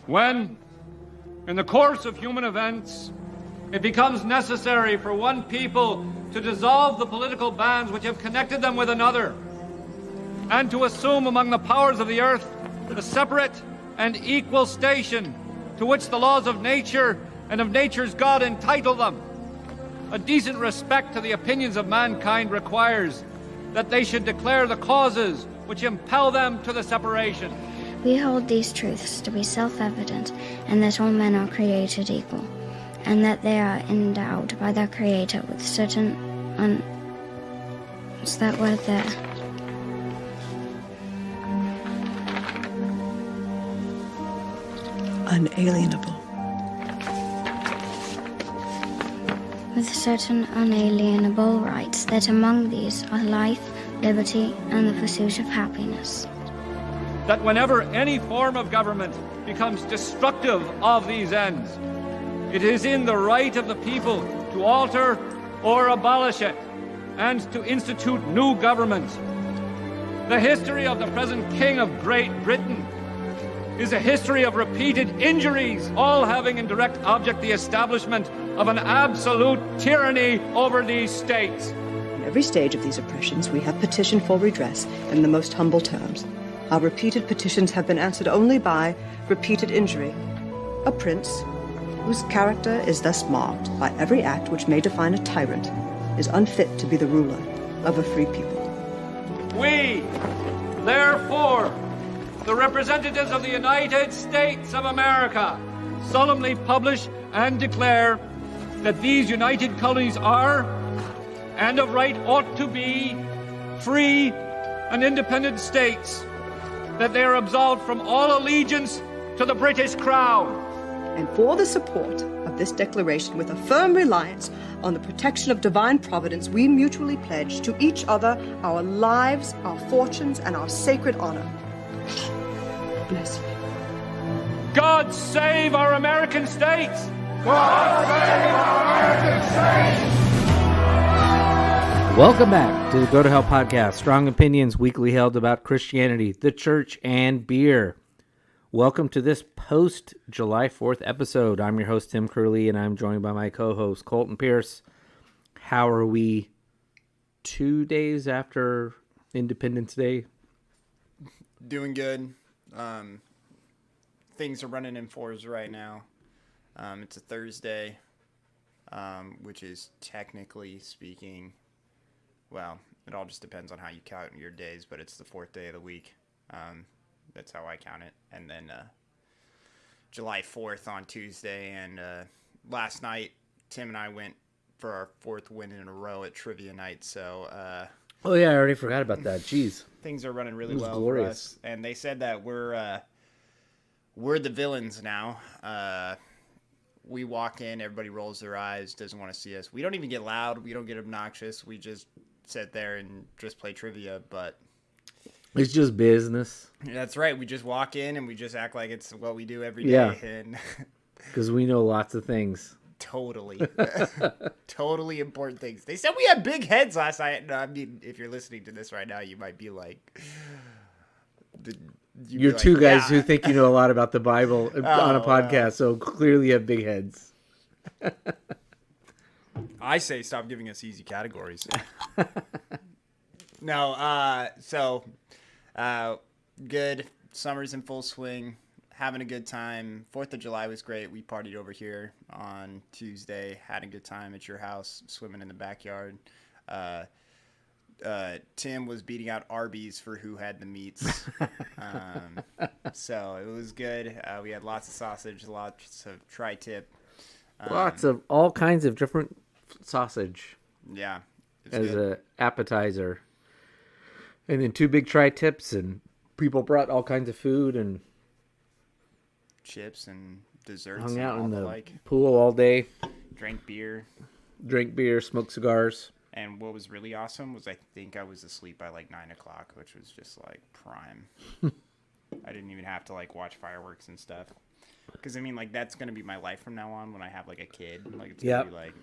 When, in the course of human events, it becomes necessary for one people to dissolve the political bands which have connected them with another, and to assume among the powers of the earth the separate and equal station to which the laws of nature and of nature's God entitle them, a decent respect to the opinions of mankind requires that they should declare the causes which impel them to the separation. We hold these truths to be self-evident, and that all men are created equal, and that they are endowed by their Creator with certain what's that word there? Unalienable. With certain unalienable rights, that among these are life, liberty, and the pursuit of happiness. That whenever any form of government becomes destructive of these ends, it is in the right of the people to alter or abolish it, and to institute new government. The history of the present King of Great Britain is a history of repeated injuries, all having in direct object the establishment of an absolute tyranny over these states. In every stage of these oppressions, we have petitioned for redress in the most humble terms. Our repeated petitions have been answered only by repeated injury. A prince, whose character is thus marked by every act which may define a tyrant, is unfit to be the ruler of a free people. We, therefore, the representatives of the United States of America, solemnly publish and declare that these united colonies are, and of right ought to be, free and independent states, that they are absolved from all allegiance to the British Crown. And for the support of this declaration, with a firm reliance on the protection of divine providence, we mutually pledge to each other our lives, our fortunes, and our sacred honor. Bless you. God save our American states! God save our American states! Welcome back to the Go to Hell podcast, strong opinions weekly held about Christianity, the church, and beer. Welcome to this post-July 4th episode. I'm your host, Tim Curley, and I'm joined by my co-host, Colton Pierce. How are we 2 days after Independence Day? Doing good. Things are running in fours right now. It's a Thursday, which is technically speaking, well, it all just depends on how you count your days, but it's the fourth day of the week. That's how I count it. And then July 4th on Tuesday. And last night, Tim and I went for our fourth win in a row at trivia night. So Oh, yeah, I already forgot about that. Jeez. Things are running really well glorious for us. And they said that we're the villains now. We walk in, everybody rolls their eyes, doesn't want to see us. We don't even get loud. We don't get obnoxious. We just sit there and just play trivia, but It's just business. that's right. We just walk in and we just act like it's what we do every day. Yeah. And Because we know lots of things. totally, totally important things. They said we had big heads last night. No, I mean, if you're listening to this right now, you might be like, You're two guys yeah. who think you know a lot about the Bible on a podcast, so clearly you have big heads. I say stop giving us easy categories. No, good. Summer's in full swing. Having a good time. 4th of July was great. We partied over here on Tuesday. Had a good time at your house, swimming in the backyard. Tim was beating out Arby's for who had the meats. So it was good. We had lots of sausage, lots of tri-tip. Lots of all kinds of different sausage Yeah. as an appetizer. And then 2 big tri-tips, and people brought all kinds of food and Chips and desserts. hung and out all in the the like. pool all day, Drank beer. drank beer, smoked cigars. And what was really awesome was I think I was asleep by like 9 o'clock, which was just like prime. I didn't even have to like watch fireworks and stuff. Because I mean, like that's gonna be my life from now on when I have like a kid. Like it's gonna Yep. be like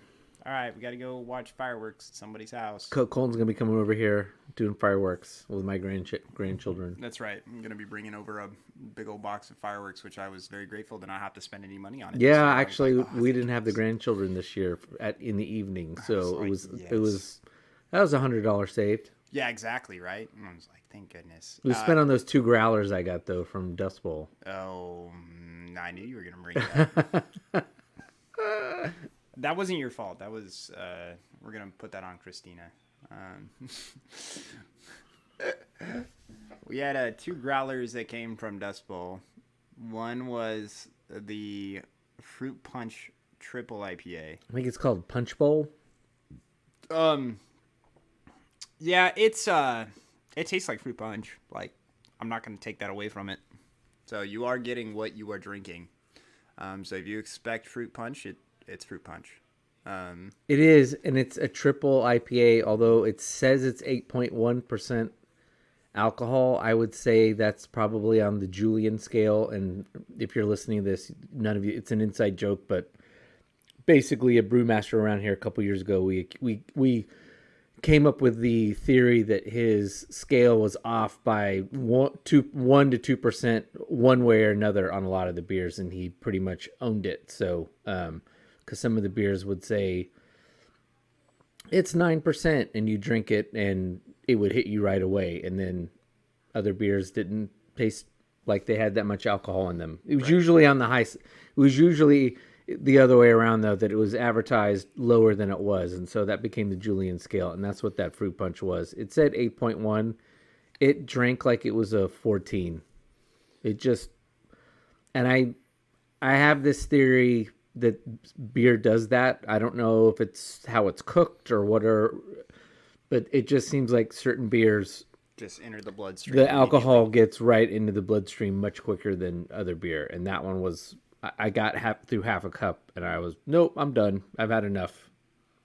All right, we got to go watch fireworks at somebody's house. Colton's gonna be coming over here doing fireworks with my grandchildren. That's right. I'm going to be bringing over a big old box of fireworks, which I was very grateful to not have to spend any money on it. Yeah, So I was actually, like, we didn't have the grandchildren this year in the evening, so like, it was yes. that was $100 saved. Yeah, exactly, right? And I was like, thank goodness. It was spent on those 2 growlers I got though from Dust Bowl. Oh, I knew you were going to bring it up. That wasn't your fault. That was, we're going to put that on Christina. We had 2 growlers that came from Dust Bowl. One was the Fruit Punch Triple IPA. I think it's called Punch Bowl. Yeah, it tastes like fruit punch. Like, I'm not going to take that away from it. So you are getting what you are drinking. So if you expect fruit punch, it's fruit punch. It is, and it's a triple IPA. Although it says it's 8.1% alcohol, I would say that's probably on the Julian scale. And if you're listening to this, none of you, it's an inside joke, but basically a brewmaster around here a couple years ago, we came up with the theory that his scale was off by 1 to 2% one way or another on a lot of the beers, and he pretty much owned it. So, because some of the beers would say it's 9%, and you drink it and it would hit you right away, and then other beers didn't taste like they had that much alcohol in them. It was usually on the high. It was usually the other way around, though, that it was advertised lower than it was, and so that became the Julian scale, and that's what that fruit punch was. It said 8.1. It drank like it was a 14. It just, and I have this theory that beer does that. I don't know if it's how it's cooked or what, but it just seems like certain beers Just enter the bloodstream. the alcohol gets right into the bloodstream much quicker than other beer, and that one was. I got through half a cup, and I was, nope, I'm done. I've had enough.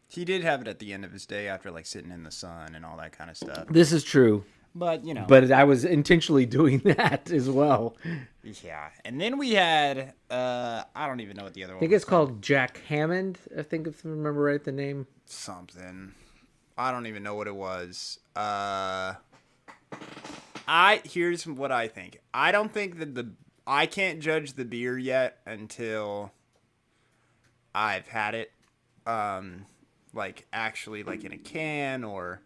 He did have it at the end of his day after, like, sitting in the sun and all that kind of stuff. This is true. But, you know. But I was intentionally doing that as well. Yeah. And then we had, I don't even know what the other one was. I think it's called Jack Hammond, I think, if I remember right, the name. Something. I don't even know what it was. Here's what I think. I don't think that I can't judge the beer yet until I've had it, like actually like in a can or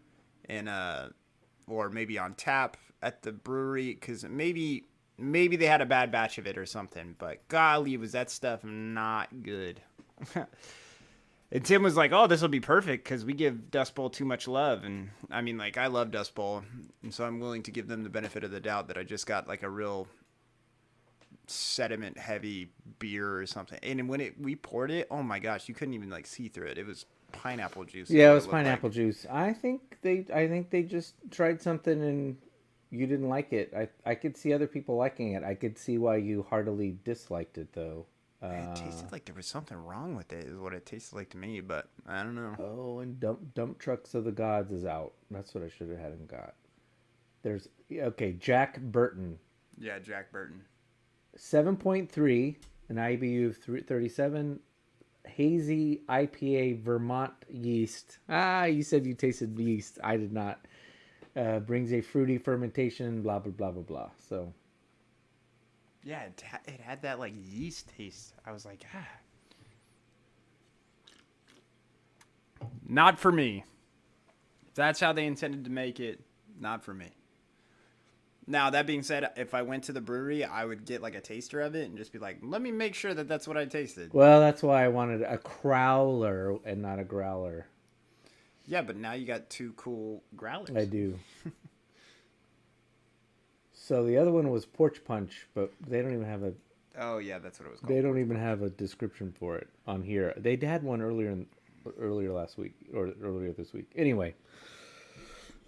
or maybe on tap at the brewery, because maybe they had a bad batch of it or something. But golly, was that stuff not good? And Tim was like, "Oh, this will be perfect because we give Dust Bowl too much love." And I mean, like, I love Dust Bowl, and so I'm willing to give them the benefit of the doubt that I just got like a real sediment heavy beer or something. And when we poured it, oh my gosh, you couldn't even like see through it. It was pineapple juice. Yeah, it was pineapple juice. I think they just tried something and you didn't like it. I could see other people liking it. I could see why you heartily disliked it though. It tasted like there was something wrong with it, is what it tasted like to me, but I don't know. Oh, and Dump Trucks of the Gods is out. That's what I should have had him got. There's Jack Burton. Yeah, Jack Burton. 7.3, an IBU of 37, hazy IPA Vermont yeast. You said you tasted yeast. I did not. Brings a fruity fermentation, blah, blah, blah, blah, blah. So, yeah, it had that like yeast taste. I was like, not for me. If that's how they intended to make it, not for me. Now, that being said, if I went to the brewery, I would get like a taster of it and just be like, let me make sure that that's what I tasted. Well, that's why I wanted a crowler and not a growler. Yeah, but now you got 2 cool growlers. I do. So the other one was Porch Punch, but they don't even have a... Oh, yeah, that's what it was called. They don't even have a description for it on here. They had one earlier last week, or earlier this week. Anyway.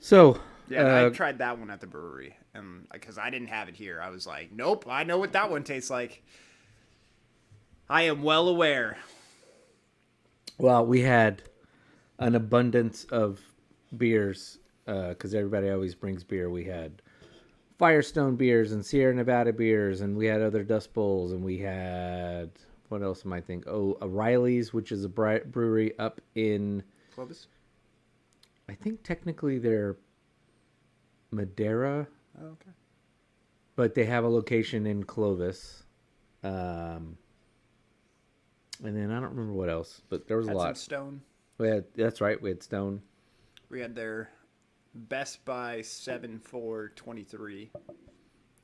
So... Yeah, I tried that one at the brewery, and because I didn't have it here, I was like, "Nope, I know what that one tastes like." I am well aware. Well, we had an abundance of beers because everybody always brings beer. We had Firestone beers and Sierra Nevada beers, and we had other Dust Bowls, and we had What else am I thinking? Oh, Riley's, which is a brewery up in Clovis? I think technically they're Madera, Oh, okay. but they have a location in Clovis. And then I don't remember what else, but there was a lot. Stone. That's right. We had Stone. We had their Best Buy 7-4-23.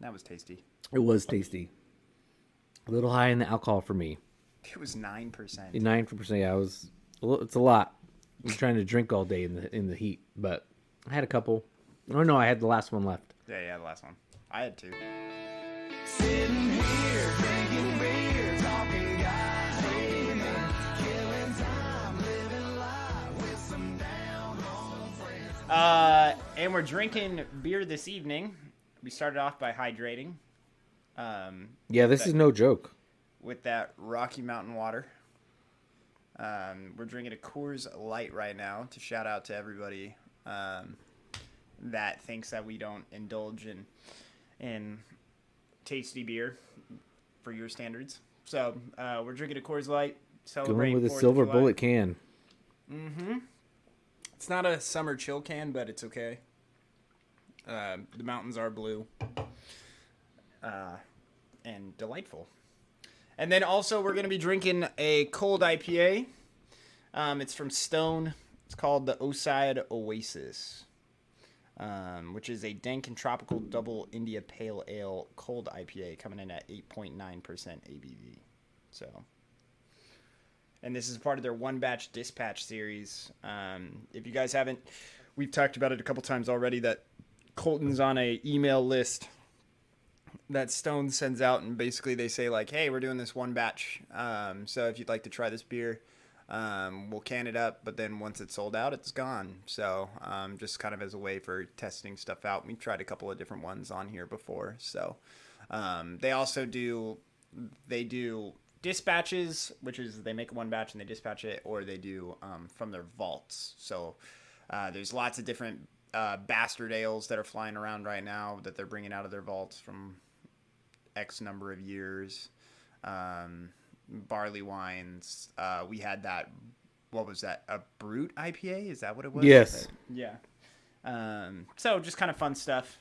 That was tasty. It was tasty. A little high in the alcohol for me. It was 9%. 9%. Yeah, it's a lot. I'm trying to drink all day in the heat, but I had a couple. Oh no, I had the last one left. Yeah, the last one. I had 2. Sitting here, drinking beer, talking guys, dreaming, killing time, living life with some down-home friends. And we're drinking beer this evening. We started off by hydrating. Yeah, this is no joke. With that Rocky Mountain water. We're drinking a Coors Light right now to shout out to everybody that thinks that we don't indulge in tasty beer for your standards. So we're drinking a Coors Light. Going with a 4th of silver July. bullet can. Mm-hmm. It's not a summer chill can, but it's okay. The mountains are blue. And delightful. And then also we're going to be drinking a cold IPA. It's from Stone. It's called the Oside Oasis, which is a dank and tropical double India Pale Ale cold IPA coming in at 8.9% ABV. So, and this is part of their one batch dispatch series. If you guys haven't, we've talked about it a couple times already that Colton's on a email list that Stone sends out, and basically they say like, hey, we're doing this one batch. So if you'd like to try this beer, we'll can it up, but then once it's sold out, it's gone. So just kind of as a way for testing stuff out. We've tried a couple of different ones on here before. So they also do dispatches, which is they make one batch and they dispatch it, or they do from their vaults. So there's lots of different bastard ales that are flying around right now that they're bringing out of their vaults from X number of years. Barley wines. We had that. What was that? A Brute IPA? Is that what it was? Yes. Yeah. So just kind of fun stuff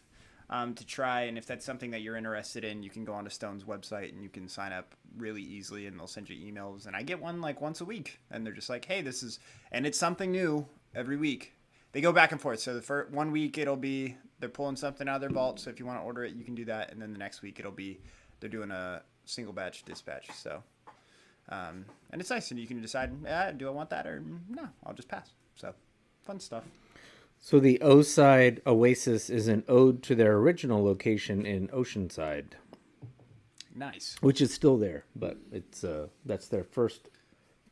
to try. And if that's something that you're interested in, you can go onto Stone's website and you can sign up really easily, and they'll send you emails. And I get one like once a week, and they're just like, hey, this is, and it's something new every week. They go back and forth. So the first 1 week it'll be they're pulling something out of their vault. So if you want to order it, you can do that. And then the next week it'll be they're doing a single batch dispatch. So, and it's nice, and you can decide, do I want that or no? I'll just pass. So, fun stuff. So the Oside Oasis is an ode to their original location in Oceanside. Nice. Which is still there, but it's that's their first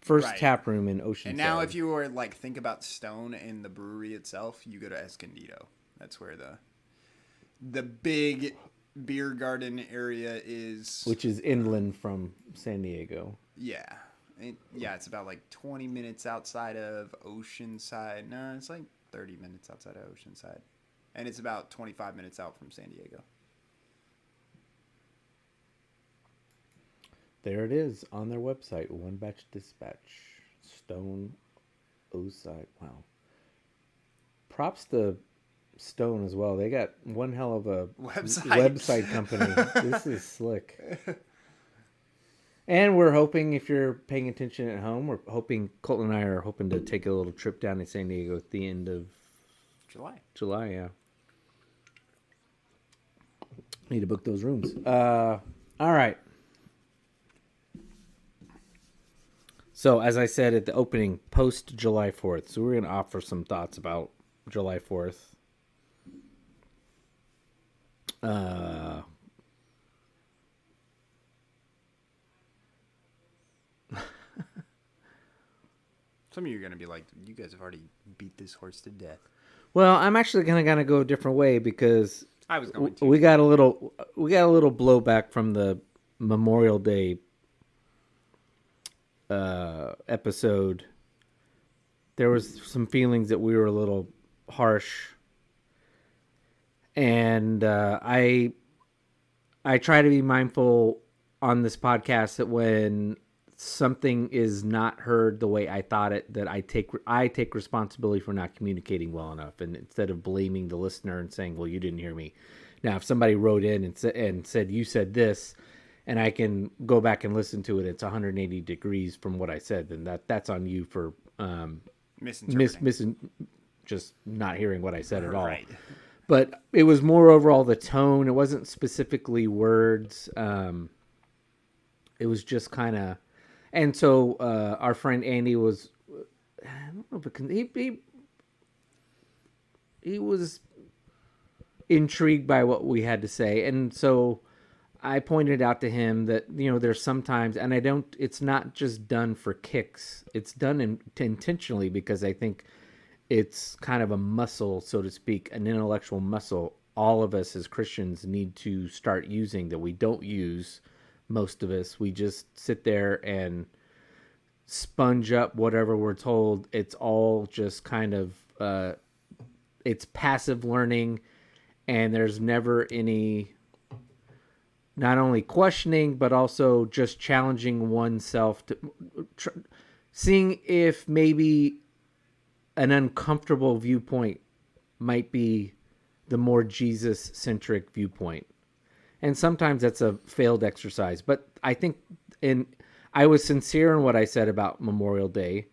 Right. tap room in Oceanside. And now if you were like think about Stone and the brewery itself, you go to Escondido. That's where the big beer garden area is. Which is inland from San Diego. Yeah. It's about like 20 minutes outside of Oceanside. No, it's like 30 minutes outside of Oceanside. And it's about 25 minutes out from San Diego. There it is on their website. One batch dispatch. Stone Oside. Wow. Props to Stone as well. They got one hell of a website company. This is slick. And we're hoping, if you're paying attention at home, we're hoping, Colton and I are hoping to take a little trip down to San Diego at the end of July, yeah. Need to book those rooms. All right. So, as I said at the opening, post July 4th. So, we're going to offer some thoughts about July 4th. Some of you are going to be like, you guys have already beat this horse to death. Well, I'm actually going to go a different way because I was going to. we got a little blowback from the Memorial Day episode. There was some feelings that we were a little harsh, and I try to be mindful on this podcast that when something is not heard the way I thought it, that I take responsibility for not communicating well enough, and instead of blaming the listener and saying, well, you didn't hear me. Now, if somebody wrote in and said you said this, and I can go back and listen to it, it's 180 degrees from what I said, then that's on you for Misinterpreting. just not hearing what I said at all. Right. But it was more overall the tone. It wasn't specifically words. It was just kind of, and so our friend Andy was, I don't know, but he was intrigued by what we had to say, and so I pointed out to him that, you know, there's sometimes, and it's not just done for kicks. It's done intentionally, because I think it's kind of a muscle, so to speak, an intellectual muscle all of us as Christians need to start using that we don't use. Most of us, we just sit there and sponge up whatever we're told. It's all just kind of, it's passive learning, and there's never any, not only questioning, but also just challenging oneself to seeing if maybe an uncomfortable viewpoint might be the more Jesus-centric viewpoint. And sometimes that's a failed exercise. But I think I was sincere in what I said about Memorial Day.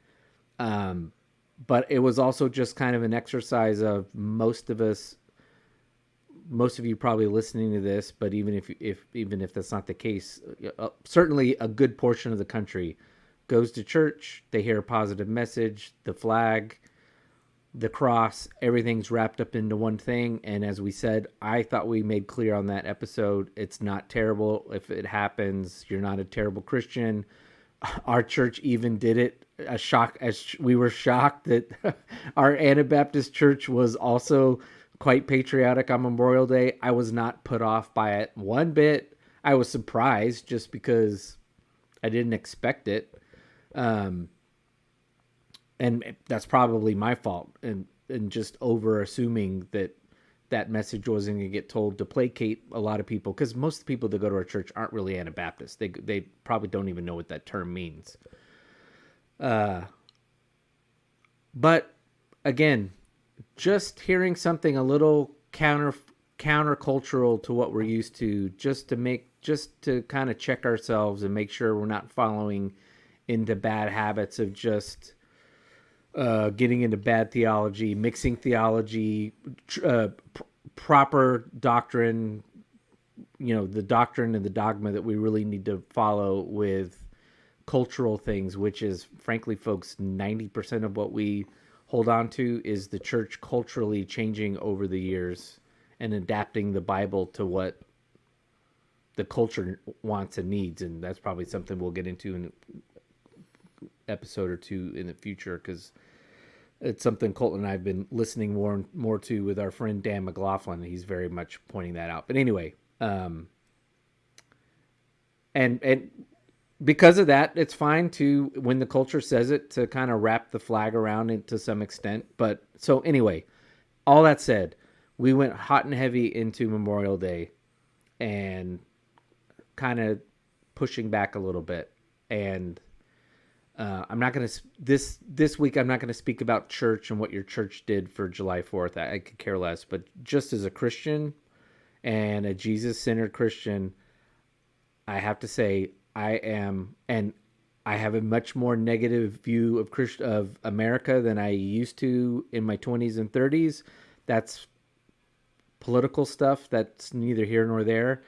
But it was also just kind of an exercise of most of you probably listening to this, but even if that's not the case, certainly a good portion of the country goes to church, they hear a positive message, the flag, the cross, everything's wrapped up into one thing. And as we said, I thought we made clear on that episode, it's not terrible if it happens. You're not a terrible Christian. Our church even did it. We were shocked that our Anabaptist church was also quite patriotic on Memorial Day. I was not put off by it one bit. I was surprised just because I didn't expect it. And that's probably my fault, and just over assuming that message wasn't going to get told to placate a lot of people, because most of the people that go to our church aren't really Anabaptists. They probably don't even know what that term means. But again, just hearing something a little countercultural to what we're used to, just to kind of check ourselves and make sure we're not following into bad habits of just getting into bad theology, mixing theology, proper doctrine, you know, the doctrine and the dogma that we really need to follow with cultural things, which is, frankly, folks, 90% of what we hold on to is the church culturally changing over the years and adapting the Bible to what the culture wants and needs. And that's probably something we'll get into in episode or two in the future, because it's something Colton and I have been listening more to with our friend Dan McLaughlin. He's very much pointing that out. But anyway, and because of that, it's fine to, when the culture says it, to kind of wrap the flag around it to some extent. But so anyway, all that said, we went hot and heavy into Memorial Day and kind of pushing back a little bit. And I'm not going to, this week, I'm not going to speak about church and what your church did for July 4th. I could care less. But just as a Christian and a Jesus-centered Christian, I have to say, I have a much more negative view of America than I used to in my 20s and 30s. That's political stuff. That's neither here nor there.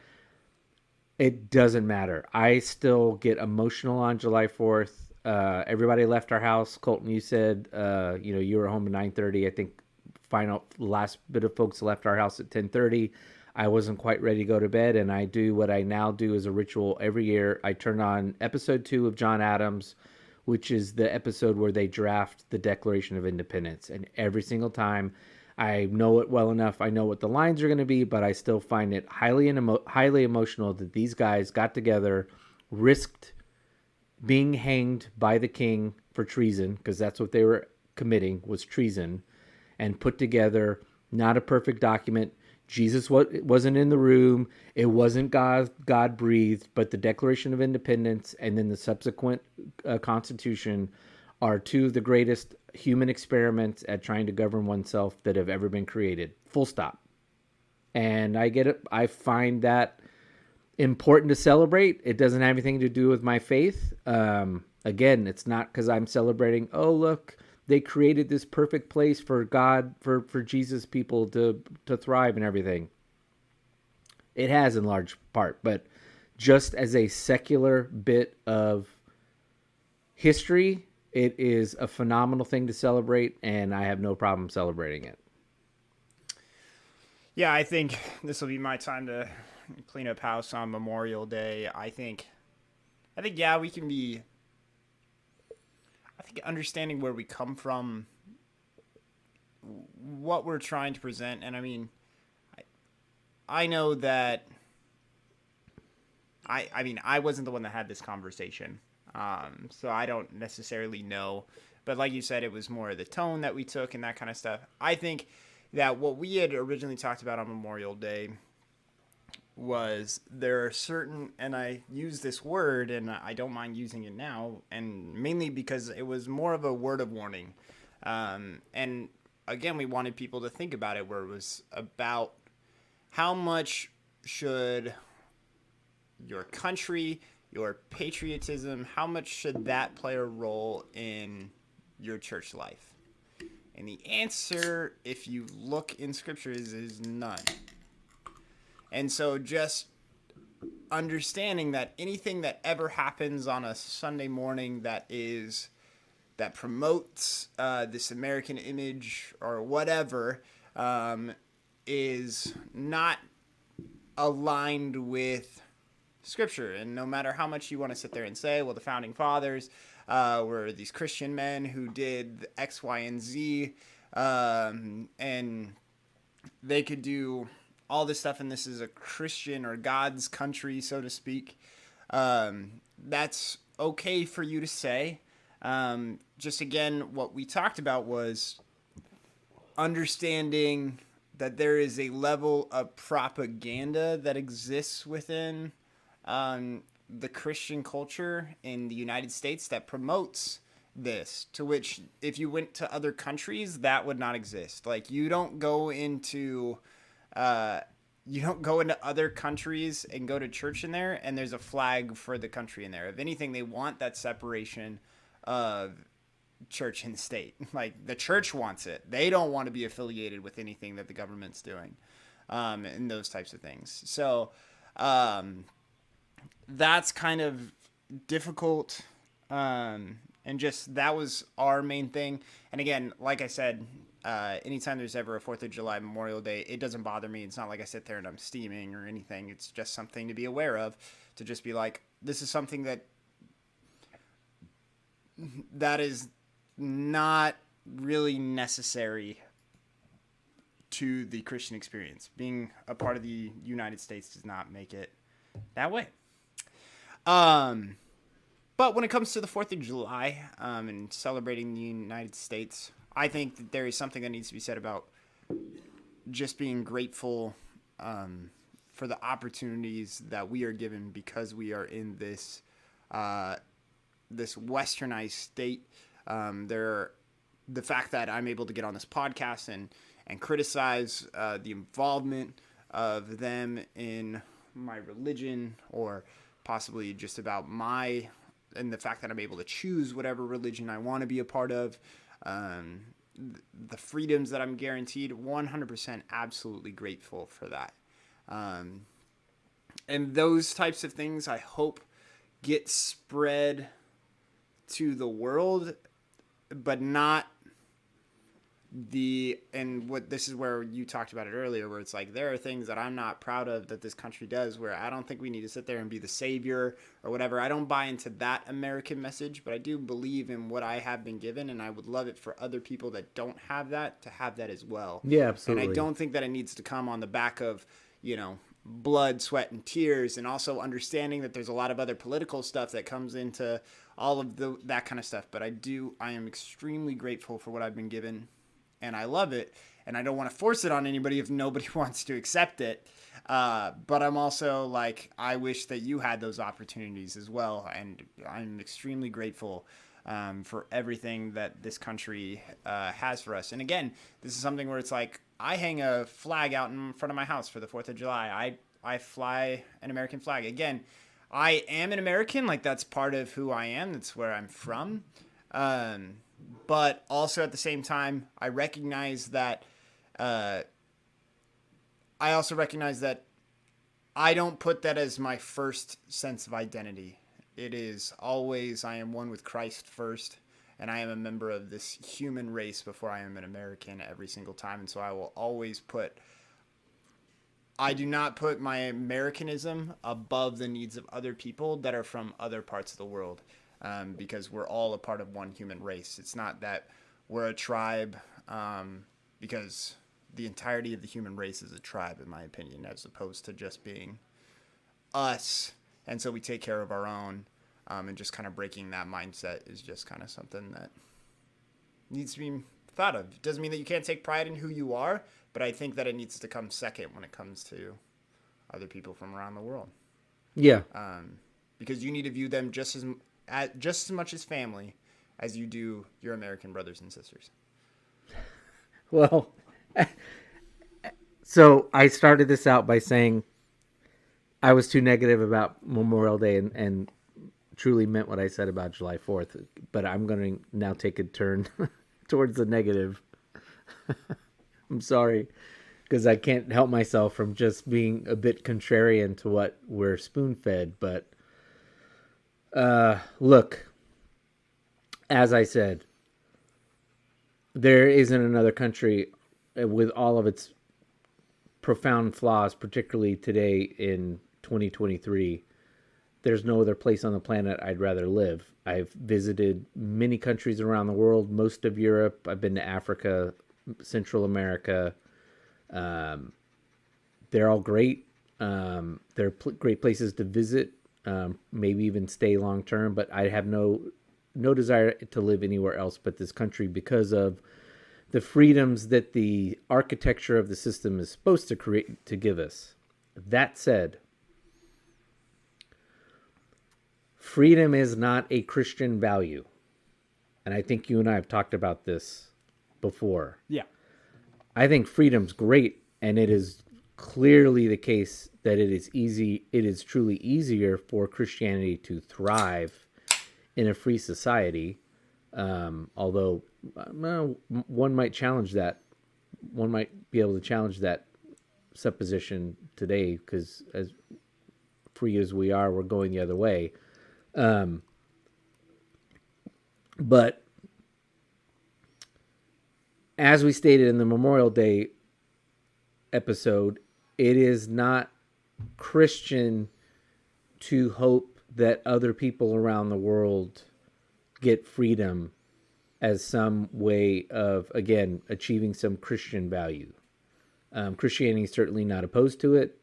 It doesn't matter. I still get emotional on July 4th. Everybody left our house. Colton, you said, you were home at 9:30. I think last bit of folks left our house at 10:30. I wasn't quite ready to go to bed, and I do what I now do as a ritual every year. I turn on episode 2 of John Adams, which is the episode where they draft the Declaration of Independence. And every single time, I know it well enough. I know what the lines are going to be, but I still find it highly emotional that these guys got together, risked being hanged by the king for treason, because that's what they were committing, was treason, and put together not a perfect document, Jesus wasn't in the room. It wasn't God breathed, but the Declaration of Independence and then the subsequent Constitution are two of the greatest human experiments at trying to govern oneself that have ever been created. Full stop. And I get it. I find that important to celebrate. It doesn't have anything to do with my faith. Again, it's not because I'm celebrating, oh, look, they created this perfect place for God, for Jesus people to thrive and everything. It has in large part, but just as a secular bit of history, it is a phenomenal thing to celebrate, and I have no problem celebrating it. Yeah, I think this will be my time to clean up house on Memorial Day. I think yeah, we can be, I think understanding where we come from, what we're trying to present, and I mean, I know that I mean, I wasn't the one that had this conversation, so I don't necessarily know, but like you said, it was more of the tone that we took and that kind of stuff. I think that what we had originally talked about on Memorial Day was there are certain, and I use this word and I don't mind using it now, and mainly because it was more of a word of warning. And again, we wanted people to think about it, where it was about how much should your country, your patriotism, how much should that play a role in your church life? And the answer, if you look in Scripture, is none. And so just understanding that anything that ever happens on a Sunday morning that promotes this American image or whatever is not aligned with Scripture. And no matter how much you want to sit there and say, well, the founding fathers were these Christian men who did X, Y, and Z, and they could do all this stuff, and this is a Christian or God's country, so to speak. That's okay for you to say. Just again, what we talked about was understanding that there is a level of propaganda that exists within the Christian culture in the United States that promotes this, to which if you went to other countries, that would not exist. Like, you don't go into other countries and go to church in there and there's a flag for the country in there. If anything, they want that separation of church and state. Like, the church wants it. They don't want to be affiliated with anything that the government's doing, and those types of things. So that's kind of difficult, and just that was our main thing. And again, like I said, anytime there's ever a 4th of July, Memorial Day, it doesn't bother me. It's not like I sit there and I'm steaming or anything. It's just something to be aware of, to just be like, this is something that is not really necessary to the Christian experience. Being a part of the United States does not make it that way. But when it comes to the 4th of July and celebrating the United States, I think that there is something that needs to be said about just being grateful for the opportunities that we are given because we are in this westernized state. The fact that I'm able to get on this podcast and criticize the involvement of them in my religion, or possibly just about and the fact that I'm able to choose whatever religion I want to be a part of, the freedoms that I'm guaranteed, 100% absolutely grateful for that. And those types of things, I hope, get spread to the world, but not this is where you talked about it earlier, where it's like, there are things that I'm not proud of that this country does, where I don't think we need to sit there and be the savior or whatever. I don't buy into that American message, but I do believe in what I have been given, and I would love it for other people that don't have that to have that as well. Yeah, absolutely. And I don't think that it needs to come on the back of, blood, sweat, and tears, and also understanding that there's a lot of other political stuff that comes into all of that kind of stuff. But I am extremely grateful for what I've been given. and I love it, and I don't want to force it on anybody if nobody wants to accept it. But I'm also like, I wish that you had those opportunities as well, and I'm extremely grateful for everything that this country has for us. And again, this is something where it's like, I hang a flag out in front of my house for the 4th of July. I fly an American flag. Again, I am an American, like that's part of who I am. That's where I'm from. But also at the same time, I recognize that, I also recognize that I don't put that as my first sense of identity. It is always, I am one with Christ first, and I am a member of this human race before I am an American every single time. And so I will always I do not put my Americanism above the needs of other people that are from other parts of the world, because we're all a part of one human race. It's not that we're a tribe, because the entirety of the human race is a tribe, in my opinion, as opposed to just being us. And so we take care of our own, and just kind of breaking that mindset is just kind of something that needs to be thought of. It doesn't mean that you can't take pride in who you are, but I think that it needs to come second when it comes to other people from around the world. Yeah. Because you need to view them just as much as family as you do your American brothers and sisters. Well, so I started this out by saying I was too negative about Memorial Day and truly meant what I said about July 4th, but I'm going to now take a turn towards the negative. I'm sorry, because I can't help myself from just being a bit contrarian to what we're spoon-fed. But look, as I said, there isn't another country with all of its profound flaws, particularly today in 2023. There's no other place on the planet I'd rather live. I've visited many countries around the world, most of Europe. I've been to Africa, Central America. They're all great. They're great places to visit, maybe even stay long term. But I have no desire to live anywhere else but this country because of the freedoms that the architecture of the system is supposed to create to give us. That said, freedom is not a Christian value. And I think you and I have talked about this before. Yeah. I think freedom's great, and it is clearly the case that it is truly easier for Christianity to thrive in a free society. Although one might challenge that. One might be able to challenge that supposition today, because as free as we are, we're going the other way. But as we stated in the Memorial Day episode, it is not Christian to hope that other people around the world get freedom as some way of, again, achieving some Christian value. Christianity is certainly not opposed to it,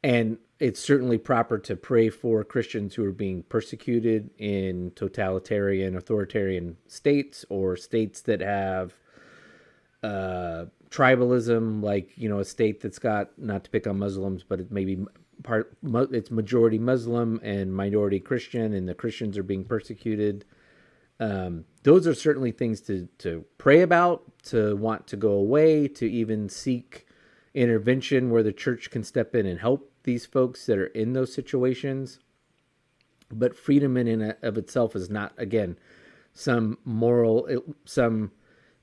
and it's certainly proper to pray for Christians who are being persecuted in totalitarian, authoritarian states, or states that have tribalism, like, a state that's got, not to pick on Muslims, but it may be it's majority Muslim and minority Christian, and the Christians are being persecuted. Those are certainly things to pray about, to want to go away, to even seek intervention where the church can step in and help these folks that are in those situations. But freedom in and of itself is not, again, some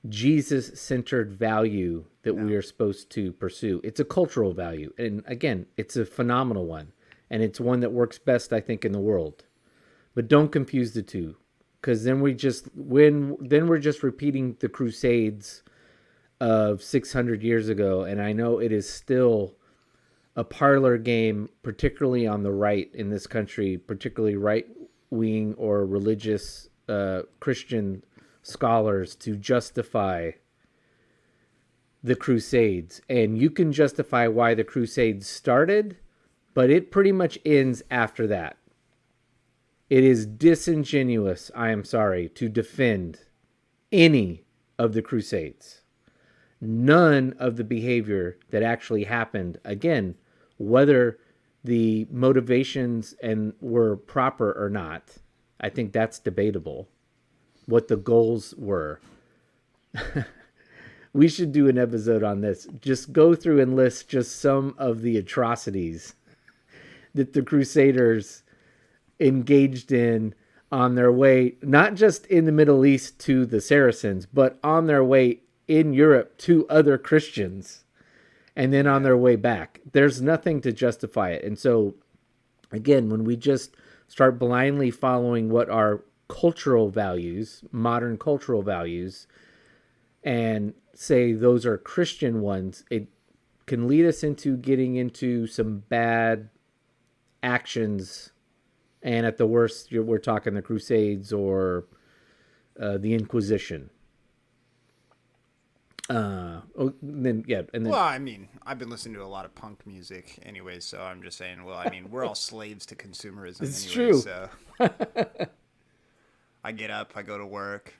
Jesus-centered value that we are supposed to pursue. It's a cultural value. And again, it's a phenomenal one. And it's one that works best, I think, in the world. But don't confuse the two, because then we're just repeating the Crusades of 600 years ago. And I know it is still a parlor game, particularly on the right in this country, particularly right-wing or religious Christian scholars, to justify the Crusades. And you can justify why the Crusades started, but it pretty much ends after that. It is disingenuous, I am sorry, to defend any of the Crusades. None of the behavior that actually happened, again, whether the motivations were proper or not, I think that's debatable. What the goals were. We should do an episode on this. Just go through and list just some of the atrocities that the Crusaders engaged in on their way, not just in the Middle East to the Saracens, but on their way in Europe to other Christians, and then on their way back. There's nothing to justify it. And so, again, when we just start blindly following what our cultural values, modern cultural values, and say those are Christian ones, it can lead us into getting into some bad actions. And at the worst, we're talking the Crusades or the Inquisition. Well, I mean, I've been listening to a lot of punk music anyway, so I'm just saying, well, I mean, we're all slaves to consumerism It's anyway, true. So I get up, I go to work,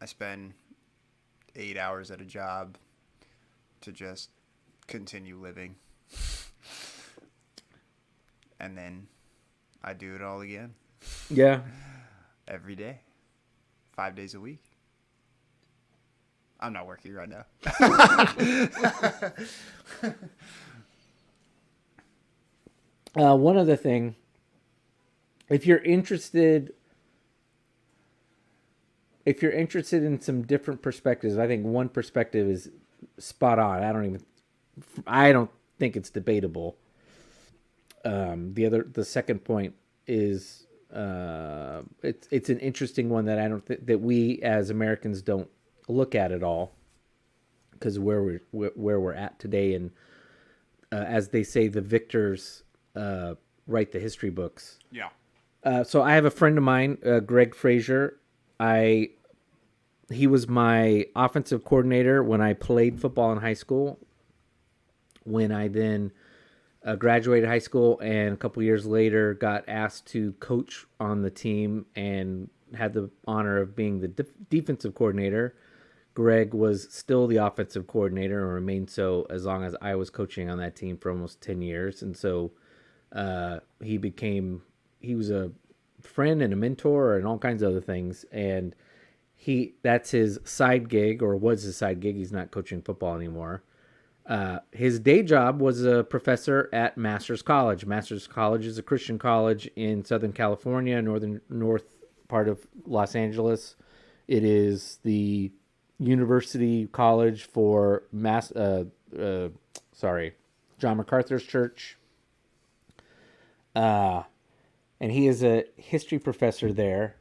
I spend 8 hours at a job to just continue living. And then I do it all again. Yeah. Every day. 5 days a week. I'm not working right now. One other thing, if you're interested in some different perspectives, I think one perspective is spot on. I don't think it's debatable. The second point is it's an interesting one that I don't that we as Americans don't look at all, because where we're at today, and as they say, the victors write the history books. Yeah. So I have a friend of mine, Gregg Frazer. He was my offensive coordinator when I played football in high school. When I then graduated high school, and a couple years later got asked to coach on the team and had the honor of being the defensive coordinator, Greg was still the offensive coordinator and remained so as long as I was coaching on that team for almost 10 years. And so he was a friend and a mentor and all kinds of other things. And that's his side gig, or was his side gig. He's not coaching football anymore. His day job was a professor at Masters College. Masters College is a Christian college in Southern California, north part of Los Angeles. It is the university college for John MacArthur's church. And he is a history professor there.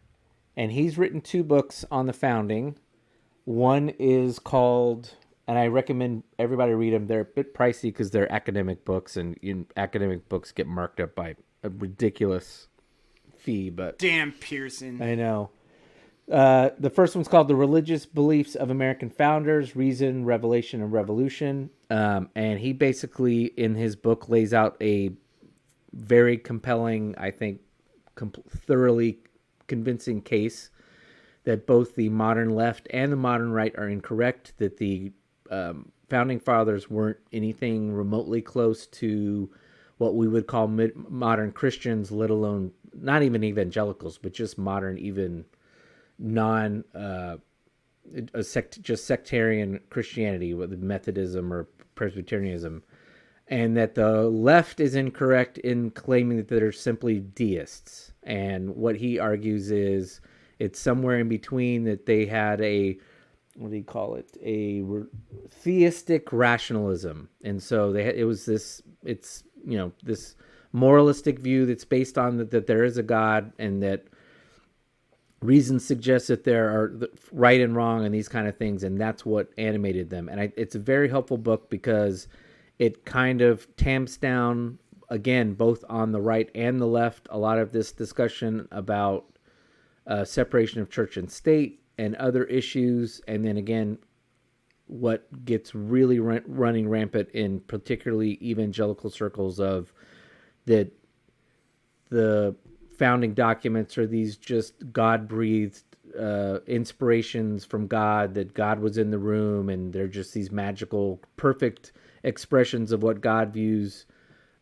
And he's written 2 books on the founding. One is called, and I recommend everybody read them. They're a bit pricey because they're academic books, and academic books get marked up by a ridiculous fee. But damn Pearson. I know. The first one's called The Religious Beliefs of American Founders, Reason, Revelation, and Revolution. And he basically, in his book, lays out a very compelling, I think, thoroughly convincing case that both the modern left and the modern right are incorrect, that the founding fathers weren't anything remotely close to what we would call modern Christians, let alone not even evangelicals, but just modern, even just sectarian Christianity, with Methodism or Presbyterianism, and that the left is incorrect in claiming that they're simply deists. And what he argues is it's somewhere in between, that they had a theistic rationalism. And so this moralistic view that's based on that there is a God, and that reason suggests that there are right and wrong and these kind of things, and that's what animated them. And it's a very helpful book because it kind of tamps down, again, both on the right and the left, a lot of this discussion about separation of church and state and other issues. And then again, what gets really running rampant in particularly evangelical circles, of that the founding documents are these just God-breathed inspirations from God, that God was in the room, and they're just these magical, perfect expressions of what God views,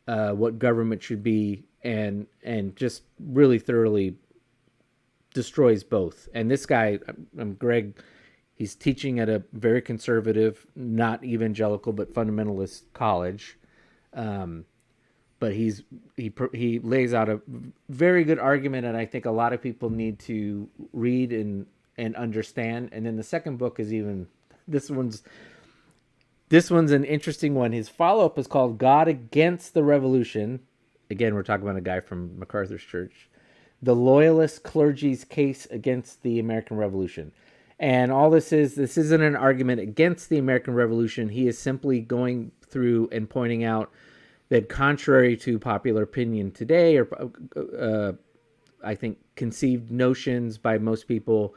what government should be, and just really thoroughly destroys both. And this guy, Gregg, he's teaching at a very conservative, not evangelical, but fundamentalist college. But he lays out a very good argument, and I think a lot of people need to read and understand. And then the second book is this one's an interesting one. His follow-up is called God Against the Revolution. Again, we're talking about a guy from MacArthur's church. The Loyalist Clergy's Case Against the American Revolution. And all this isn't an argument against the American Revolution. He is simply going through and pointing out that contrary to popular opinion today, or I think conceived notions by most people,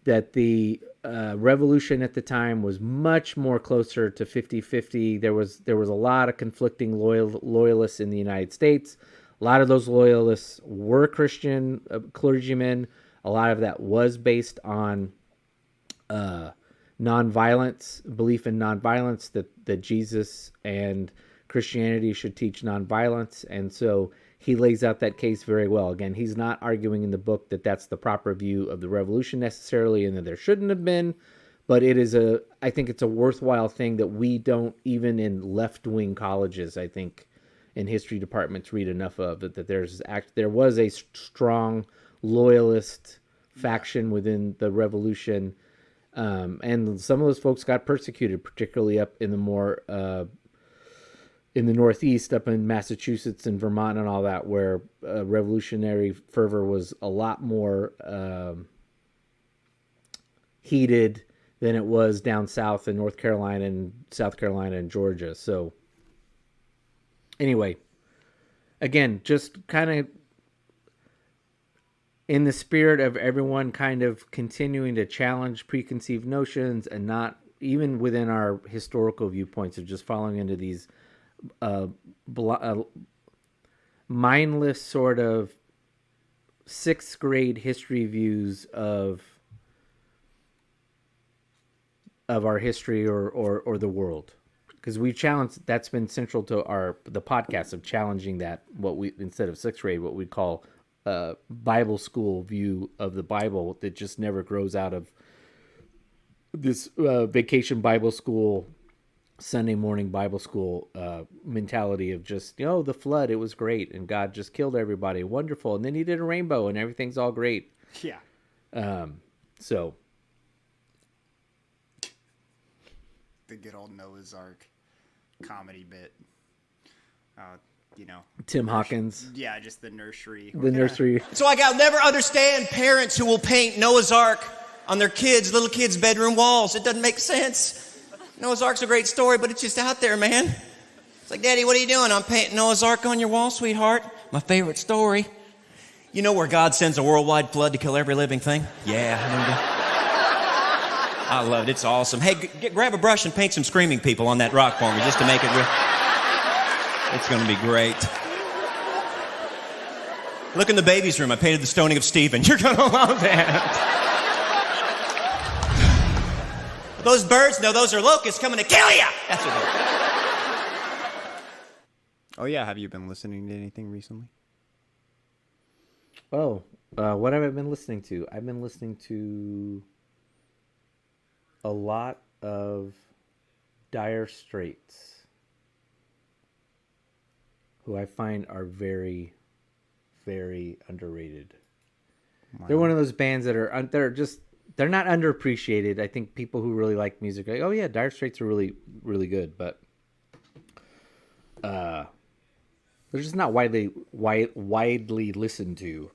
that the revolution at the time was much more closer to 50-50. There was a lot of conflicting loyalists in the United States. A lot of those loyalists were Christian clergymen. A lot of that was based on nonviolence, belief in nonviolence, that Jesus and Christianity should teach nonviolence. And so he lays out that case very well. Again, he's not arguing in the book that that's the proper view of the revolution necessarily, and that there shouldn't have been, but I think it's a worthwhile thing that we don't, even in left-wing colleges, I think, in history departments, read enough of it, that there was a strong loyalist faction within the revolution, and some of those folks got persecuted, particularly up in the more in the Northeast, up in Massachusetts and Vermont and all that, where revolutionary fervor was a lot more heated than it was down south in North Carolina and South Carolina and Georgia. So anyway, again, just kind of in the spirit of everyone kind of continuing to challenge preconceived notions, and not even within our historical viewpoints of just falling into these mindless sort of sixth grade history views of our history or the world, because we've challenged, that's been central to the podcast, of challenging that, what we, instead of sixth grade, what we call Bible school view of the Bible, that just never grows out of this vacation Bible school, Sunday morning Bible school mentality of just, the flood, it was great, and God just killed everybody, wonderful, and then he did a rainbow and everything's all great. Yeah. So the good old Noah's Ark comedy bit. Tim Hawkins. Yeah, just the nursery. Nursery. So I'll never understand parents who will paint Noah's Ark on their little kids' bedroom walls. It doesn't make sense. Noah's Ark's a great story, but it's just out there, man. It's like, Daddy, what are you doing? I'm painting Noah's Ark on your wall, sweetheart. My favorite story. You know where God sends a worldwide flood to kill every living thing? Yeah. I love it. It's awesome. Hey, grab a brush and paint some screaming people on that rock for me, just to make it real. It's going to be great. Look in the baby's room. I painted the stoning of Stephen. You're going to love that. Those birds, no, those are locusts coming to kill you. That's what they're. Oh yeah, have you been listening to anything recently? Oh, what have I been listening to? I've been listening to a lot of Dire Straits, who I find are very, very underrated. Wow. They're one of those bands that they're not underappreciated. I think people who really like music are like, oh yeah, Dire Straits are really, really good, but they're just not widely listened to.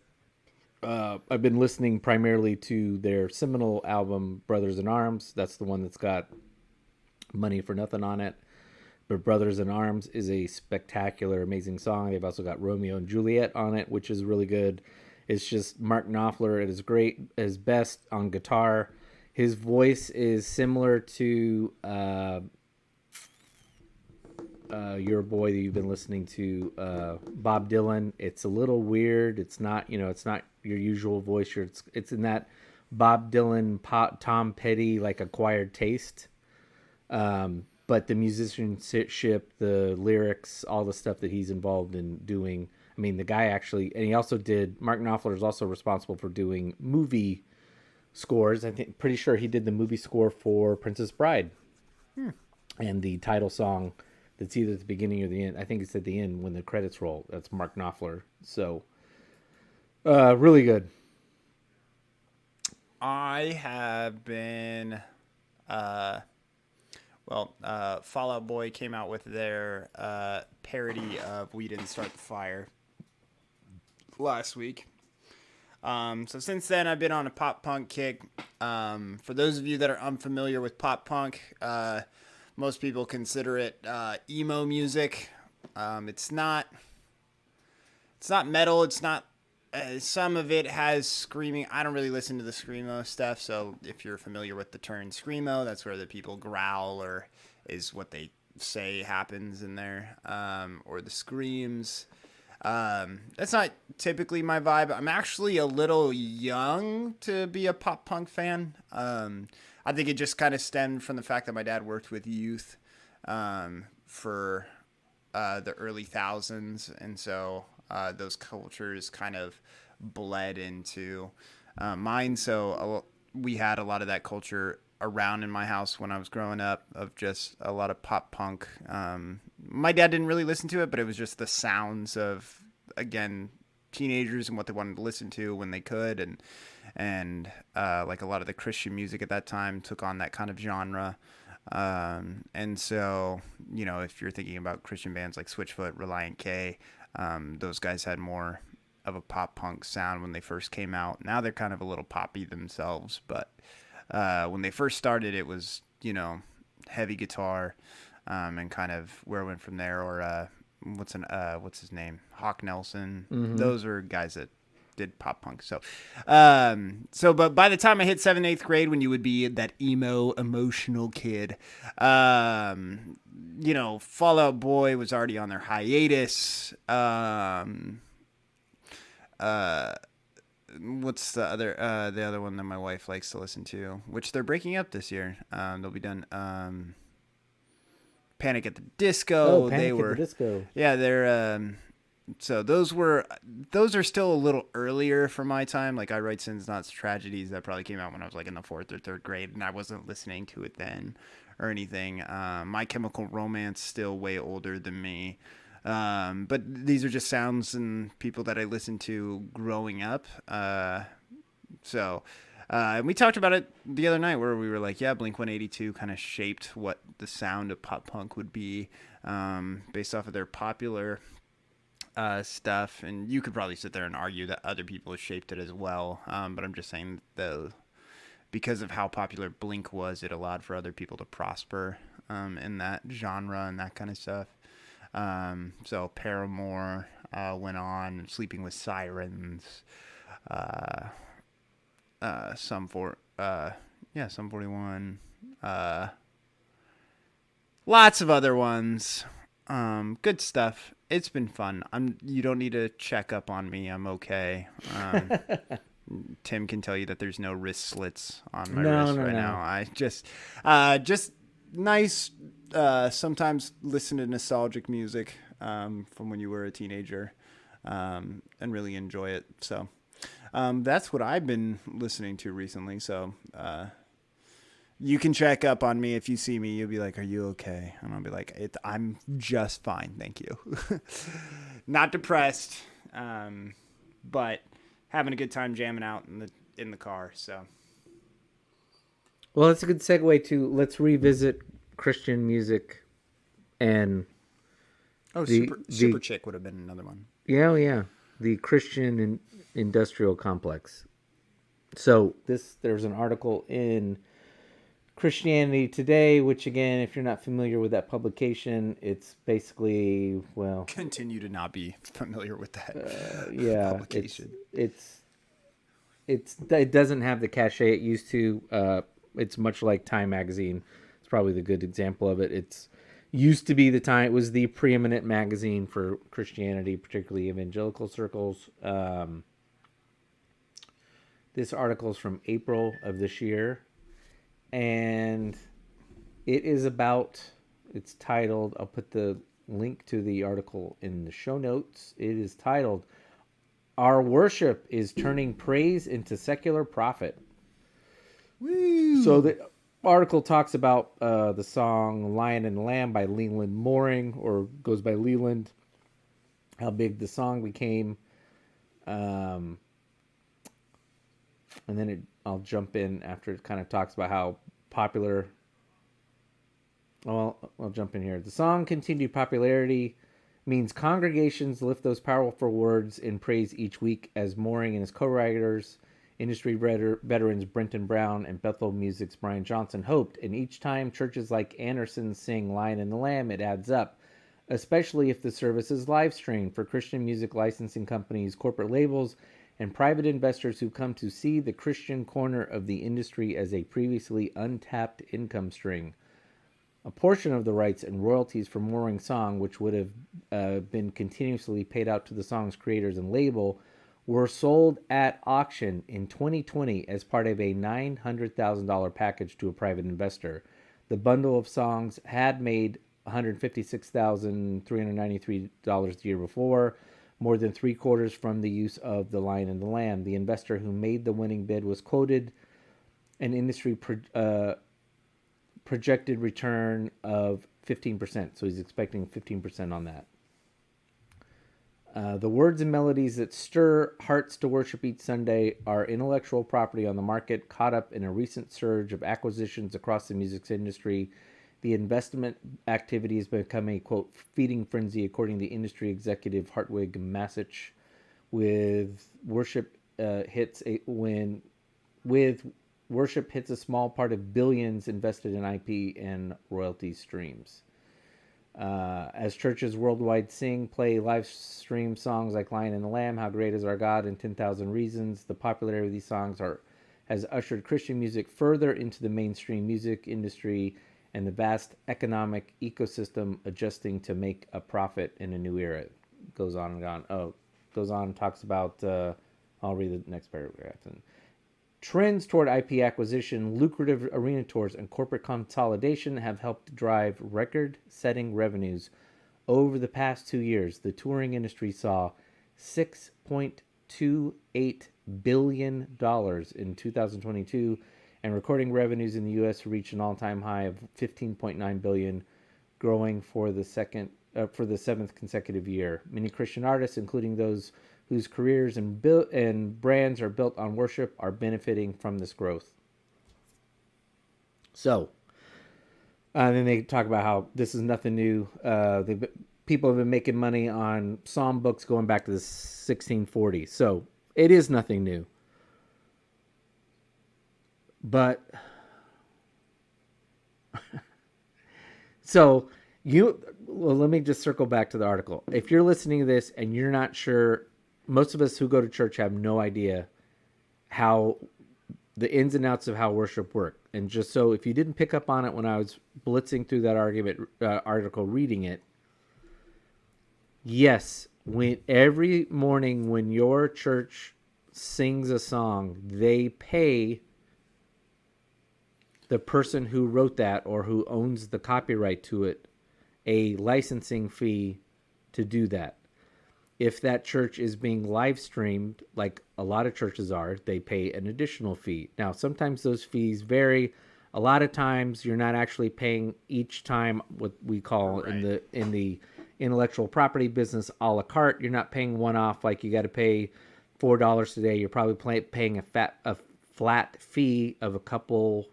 I've been listening primarily to their seminal album, Brothers in Arms. That's the one that's got Money for Nothing on it. But Brothers in Arms is a spectacular, amazing song. They've also got Romeo and Juliet on it, which is really good. It's just Mark Knopfler at his best on guitar. His voice is similar to your boy that you've been listening to, Bob Dylan. It's a little weird. It's not your usual voice. It's in that Bob Dylan, Tom Petty, like acquired taste. But the musicianship, the lyrics, all the stuff that he's involved in doing. I mean, the guy actually, and he also Mark Knopfler is also responsible for doing movie scores. Pretty sure he did the movie score for Princess Bride. And the title song that's either at the beginning or the end. I think it's at the end when the credits roll. That's Mark Knopfler. So, really good. I have been, Fall Out Boy came out with their parody of We Didn't Start the Fire last week. So since then, I've been on a pop punk kick. For those of you that are unfamiliar with pop punk, most people consider it emo music. It's not metal. It's not. Some of it has screaming. I don't really listen to the screamo stuff, so if you're familiar with the term screamo, that's where the people growl, or is what they say happens in there, or the screams. That's not typically my vibe. I'm actually a little young to be a pop punk fan. I think it just kind of stemmed from the fact that my dad worked with youth for the early thousands, and so those cultures kind of bled into mine. So we had a lot of that culture around in my house when I was growing up, of just a lot of pop punk. My dad didn't really listen to it, but it was just the sounds of, again, teenagers and what they wanted to listen to when they could. And like a lot of the Christian music at that time took on that kind of genre. And so, you know, if you're thinking about Christian bands like Switchfoot, Reliant K, those guys had more of a pop punk sound when they first came out. Now they're kind of a little poppy themselves, but when they first started, it was, you know, heavy guitar, and kind of where it went from there. Or what's his name, Hawk Nelson. Mm-hmm. Those are guys that did pop punk. So but by the time I hit 7th, 8th grade, when you would be that emo, emotional kid, you know, Fall Out Boy was already on their hiatus. What's the other one that my wife likes to listen to, which they're breaking up this year. They'll be done. Panic at the Disco. At the Disco. Yeah, they're so those are still a little earlier for my time. Like I Write Sins Not Tragedies, that probably came out when I was like in the 4th or 3rd grade, and I wasn't listening to it then or anything. My Chemical Romance, still way older than me. But these are just sounds and people that I listened to growing up. And we talked about it the other night, where we were like, yeah, Blink-182 kind of shaped what the sound of pop punk would be, based off of their popular stuff. And you could probably sit there and argue that other people have shaped it as well. But I'm just saying, because of how popular Blink was, it allowed for other people to prosper in that genre and that kind of stuff. So Paramore went on, Sleeping with Sirens, Sum 41, lots of other ones. Good stuff. It's been fun. You don't need to check up on me. I'm okay. Tim can tell you that there's no wrist slits on my wrist right now. I just nice. Sometimes listen to nostalgic music from when you were a teenager, and really enjoy it. So that's what I've been listening to recently. So you can check up on me if you see me. You'll be like, "Are you okay?" And I'll be like, "I'm just fine, thank you." Not depressed, but having a good time jamming out in the car. So, well, it's a good segue to let's revisit Christian music. And Super Chick would have been another one. Yeah, the Christian industrial complex. So there's an article in Christianity Today, which, again, if you're not familiar with that publication, it's basically, well, continue to not be familiar with that publication. It doesn't have the cachet it used to. It's much like Time magazine. It's probably the good example of it. It's used to be it was the preeminent magazine for Christianity, particularly evangelical circles. This article is from April of this year, and it is about, it's titled, I'll put the link to the article in the show notes. It is titled, "Our Worship is Turning Praise into Secular Profit." Woo. So the article talks about the song Lion and the Lamb by Leland Mooring, or goes by Leland, how big the song became. And then I'll jump in after it kind of talks about how popular. Well, I'll jump in here. The song continued popularity means congregations lift those powerful words in praise each week, as Mooring and his co-writers, industry veterans Brenton Brown and Bethel Music's Brian Johnson, hoped. And each time churches like Anderson sing Lion and the Lamb, it adds up, especially if the service is live streamed. For Christian music licensing companies, corporate labels, and private investors who come to see the Christian corner of the industry as a previously untapped income stream. A portion of the rights and royalties for Mooring's song, which would have been continuously paid out to the song's creators and label, were sold at auction in 2020 as part of a $900,000 package to a private investor. The bundle of songs had made $156,393 the year before, more than three-quarters from the use of The Lion and the Lamb. The investor who made the winning bid was quoted an industry projected return of 15%. So he's expecting 15% on that. The words and melodies that stir hearts to worship each Sunday are intellectual property on the market, caught up in a recent surge of acquisitions across the music industry. The investment activity has become a, quote, feeding frenzy, according to industry executive Hartwig Massich, with worship hits a small part of billions invested in IP and royalty streams. As churches worldwide sing, play, live stream songs like Lion and the Lamb, How Great Is Our God, and 10,000 Reasons, the popularity of these songs has ushered Christian music further into the mainstream music industry and the vast economic ecosystem adjusting to make a profit in a new era. It goes on and on. Goes on and talks about, I'll read the next paragraph. Trends toward IP acquisition, lucrative arena tours, and corporate consolidation have helped drive record-setting revenues. Over the past 2 years, the touring industry saw $6.28 billion in 2022, and recording revenues in the U.S. reached an all-time high of $15.9 billion, growing for the seventh consecutive year. Many Christian artists, including those whose careers and brands are built on worship, are benefiting from this growth. So, then they talk about how this is nothing new. People have been making money on psalm books going back to the 1640s. So, it is nothing new. But, let me just circle back to the article. If you're listening to this and you're not sure, most of us who go to church have no idea how the ins and outs of how worship work. And just so, if you didn't pick up on it when I was blitzing through that article, reading it, yes, every morning when your church sings a song, they pay the person who wrote that or who owns the copyright to it a licensing fee to do that. If that church is being live streamed, like a lot of churches are, they pay an additional fee. Now, sometimes those fees vary. A lot of times you're not actually paying each time what we call in the intellectual property business a la carte. You're not paying one off, like you got to pay $4 today. You're probably paying a flat fee of a couple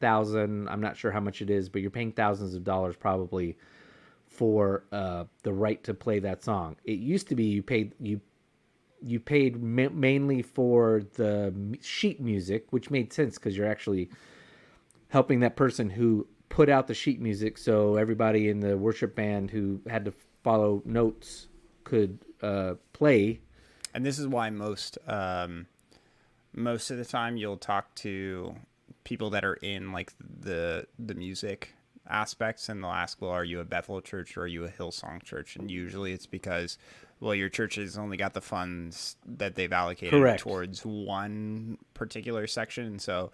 thousand. I'm not sure how much it is, but you're paying thousands of dollars probably for the right to play that song. It used to be you paid mainly for the sheet music, which made sense because you're actually helping that person who put out the sheet music, so everybody in the worship band who had to follow notes could play. And this is why most of the time you'll talk to people that are in like the music aspects, and they'll ask, well, are you a Bethel church or are you a Hillsong church? And usually it's because well, your church has only got the funds that they've allocated Correct. towards one particular section. So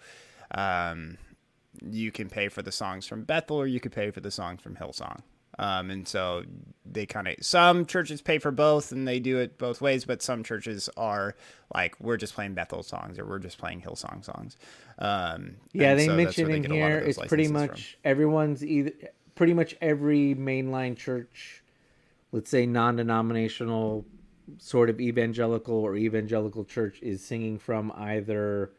you can pay for the songs from Bethel, or you could pay for the songs from Hillsong. And so they some churches pay for both and they do it both ways, but some churches are like, we're just playing Bethel songs or we're just playing Hillsong songs. They mention in here, it's pretty much everyone's pretty much every mainline church, let's say non-denominational sort of evangelical church, is singing from either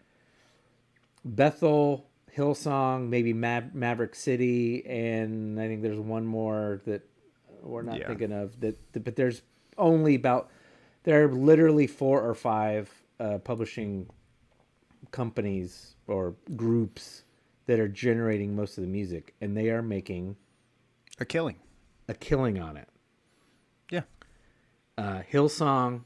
Bethel, Hillsong, maybe Maverick City, and I think there's one more that we're not thinking of. But there's only there are literally 4 or 5 publishing companies or groups that are generating most of the music, and they are making a killing on it. Yeah. Hillsong.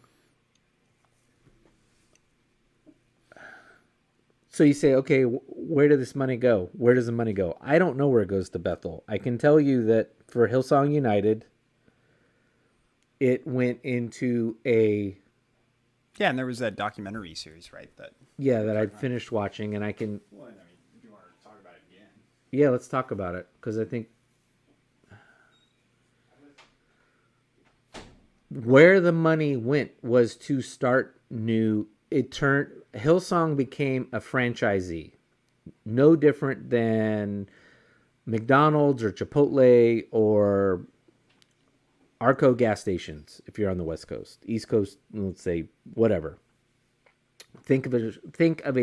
So you say, okay, where did this money go? Where does the money go? I don't know where it goes to Bethel. I can tell you that for Hillsong United, it went into a... Yeah, and there was that documentary series, right? That I finished watching, and I can... Well, I mean, do you want to talk about it again? Yeah, let's talk about it, because I think... Where the money went was to start new... Hillsong became a franchisee, no different than McDonald's or Chipotle or Arco gas stations. If you're on the West Coast, East Coast, let's say whatever. Think of a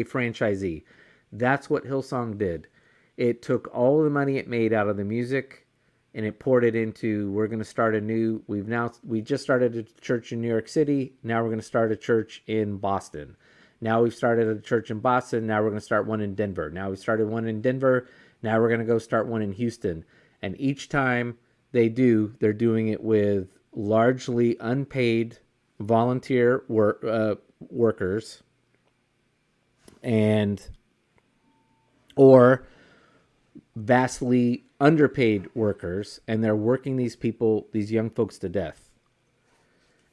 franchisee. That's what Hillsong did. It took all the money it made out of the music, and it poured it into, we're going to start we just started a church in New York City. Now we're going to start a church in Boston. Now we've started a church in Boston. Now we're going to start one in Denver. Now we started one in Denver. Now we're going to go start one in Houston. And each time they're doing it with largely unpaid volunteer workers or vastly underpaid workers, and they're working these young folks to death.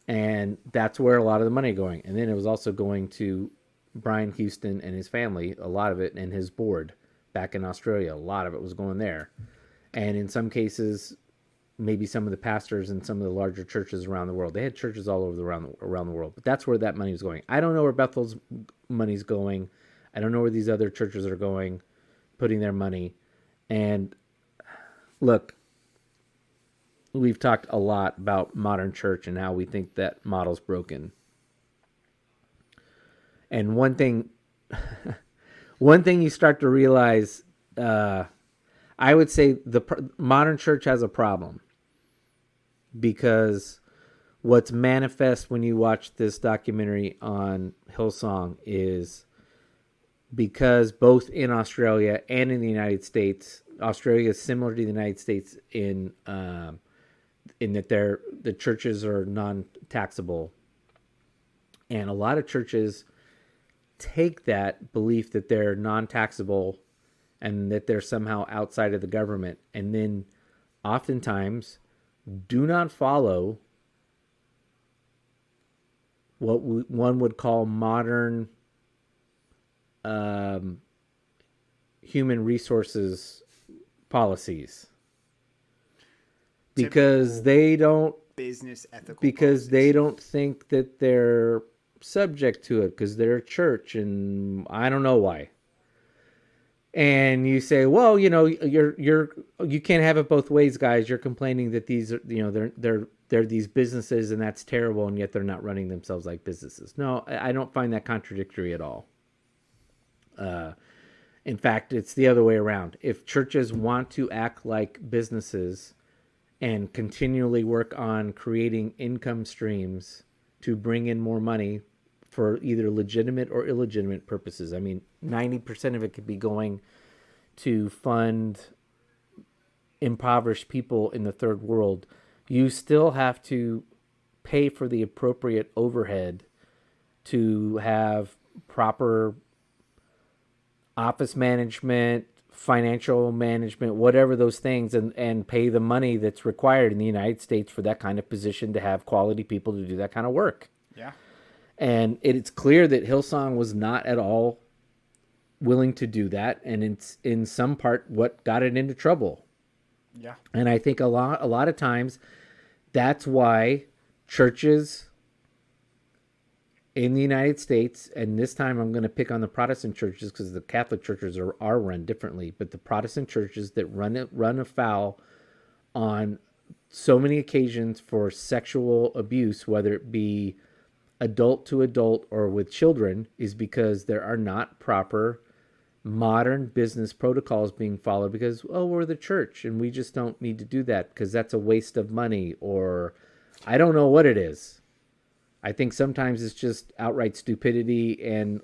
And that's where a lot of the money going. And then it was also going to Brian Houston and his family, a lot of it, and his board back in Australia. A lot of it was going there. And in some cases, maybe some of the pastors in some of the larger churches around the world. They had churches all over around the world. But that's where that money was going. I don't know where Bethel's money's going. I don't know where these other churches are going, putting their money. And look, we've talked a lot about modern church and how we think that model's broken. And one thing you start to realize, I would say the modern church has a problem, because what's manifest when you watch this documentary on Hillsong is, because both in Australia and in the United States, Australia is similar to the United States in that the churches are non-taxable, and a lot of churches take that belief that they're non-taxable and that they're somehow outside of the government, and then oftentimes do not follow what one would call modern human resources policies, because they don't they don't think that they're subject to it, because they're a church, and I don't know why. And you say, well, you can't have it both ways, guys. You're complaining that these are, they're these businesses, and that's terrible, and yet they're not running themselves like businesses. No, I don't find that contradictory at all. In fact, it's the other way around. If churches want to act like businesses and continually work on creating income streams to bring in more money for either legitimate or illegitimate purposes, I mean, 90% of it could be going to fund impoverished people in the third world. You still have to pay for the appropriate overhead to have proper office management, financial management, whatever those things, and pay the money that's required in the United States for that kind of position to have quality people to do that kind of work. Yeah. And it's clear that Hillsong was not at all willing to do that, and it's in some part what got it into trouble. Yeah. And I think a lot of times that's why churches in the United States, and this time I'm going to pick on the Protestant churches because the Catholic churches are run differently, but the Protestant churches that run afoul on so many occasions for sexual abuse, whether it be adult to adult or with children, is because there are not proper modern business protocols being followed because, we're the church and we just don't need to do that because that's a waste of money, or I don't know what it is. I think sometimes it's just outright stupidity and,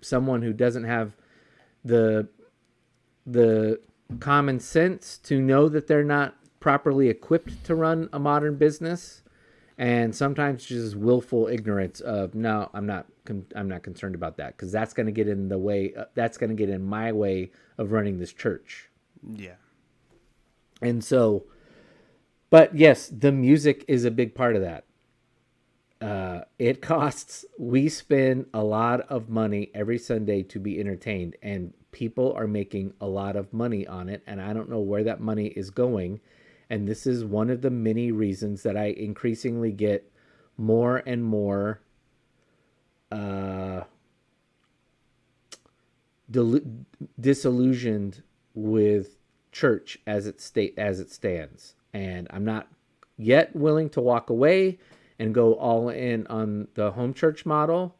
someone who doesn't have the common sense to know that they're not properly equipped to run a modern business, and sometimes just willful ignorance of, no, I'm not concerned about that because that's going to get in the way. That's going to get in my way of running this church. Yeah. And so, but yes, the music is a big part of that. It costs. We spend a lot of money every Sunday to be entertained, and people are making a lot of money on it. And I don't know where that money is going. And this is one of the many reasons that I increasingly get more and more disillusioned with church as it stands. And I'm not yet willing to walk away and go all in on the home church model.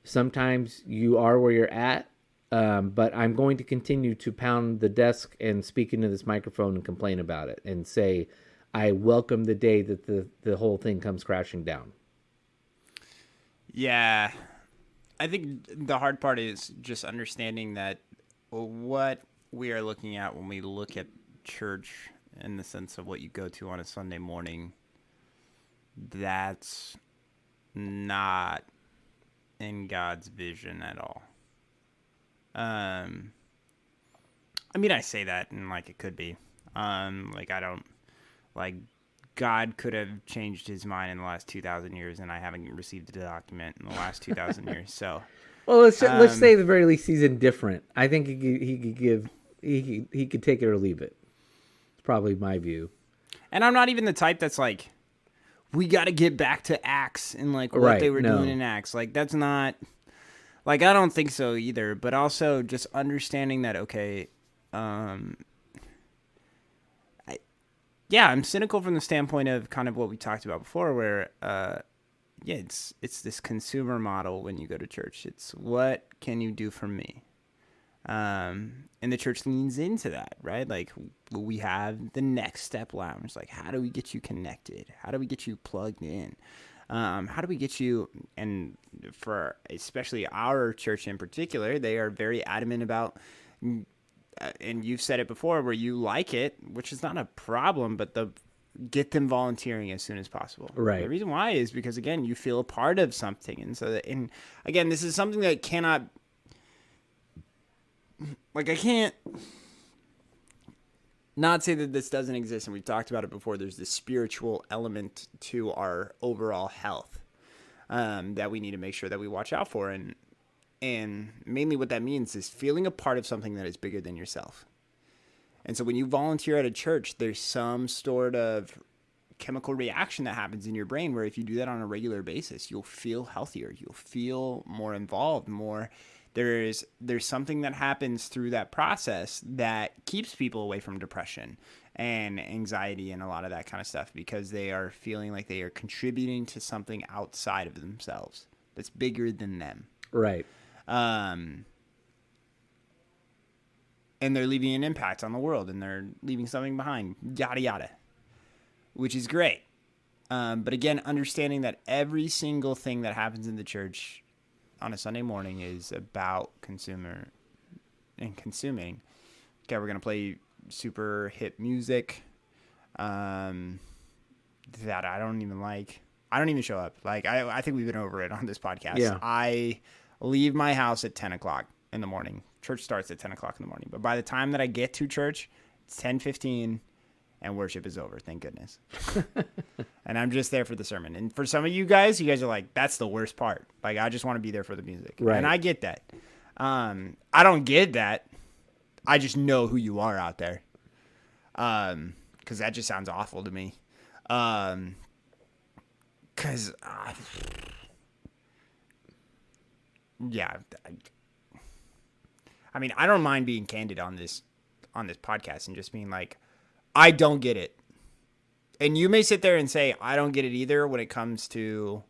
Sometimes you are where you're at. But I'm going to continue to pound the desk and speak into this microphone and complain about it and say, I welcome the day that the whole thing comes crashing down. Yeah. I think the hard part is just understanding that what we are looking at when we look at church in the sense of what you go to on a Sunday morning, that's not in God's vision at all. I mean, I say that and it could be, God could have changed his mind in the last 2,000 years, and I haven't received the document in the last 2,000 years. So, well, let's say at the very least he's indifferent. I think he could take it or leave it. It's probably my view. And I'm not even the type that's we got to get back to Acts and what they were doing in Acts. That's not. I don't think so either, but also just understanding that, okay, I'm cynical from the standpoint of kind of what we talked about before, where, it's this consumer model when you go to church. It's what can you do for me? And the church leans into that, right? We have the Next Step Lounge. How do we get you connected? How do we get you plugged in? How do we get you, and for especially our church in particular, they are very adamant about, and you've said it before, where you like it, which is not a problem, but get them volunteering as soon as possible. Right. The reason why is because, again, you feel a part of something. And so, and again, this is something that cannot, I can't not say that this doesn't exist, and we've talked about it before. There's this spiritual element to our overall health that we need to make sure that we watch out for. And mainly what that means is feeling a part of something that is bigger than yourself. And so when you volunteer at a church, there's some sort of chemical reaction that happens in your brain where if you do that on a regular basis, you'll feel healthier. You'll feel more involved, more. There's something that happens through that process that keeps people away from depression and anxiety and a lot of that kind of stuff, because they are feeling like they are contributing to something outside of themselves that's bigger than them. Right. And they're leaving an impact on the world, and they're leaving something behind, yada, yada, which is great. But again, understanding that every single thing that happens in the church on a Sunday morning is about consuming. Okay, we're going to play super hip music that I don't even like. I don't even show up. I think we've been over it on this podcast. Yeah. I leave my house at 10 o'clock. in the morning. Church starts at 10 o'clock in the morning. But by the time that I get to church, it's 10:15 and worship is over. Thank goodness. And I'm just there for the sermon. And for some of you guys are like, that's the worst part. Like, I just want to be there for the music. Right. And I get that. I don't get that. I just know who you are out there. Because that just sounds awful to me. Because, yeah. I mean, I don't mind being candid on this podcast and just being like, I don't get it. And you may sit there and say, I don't get it either when it comes to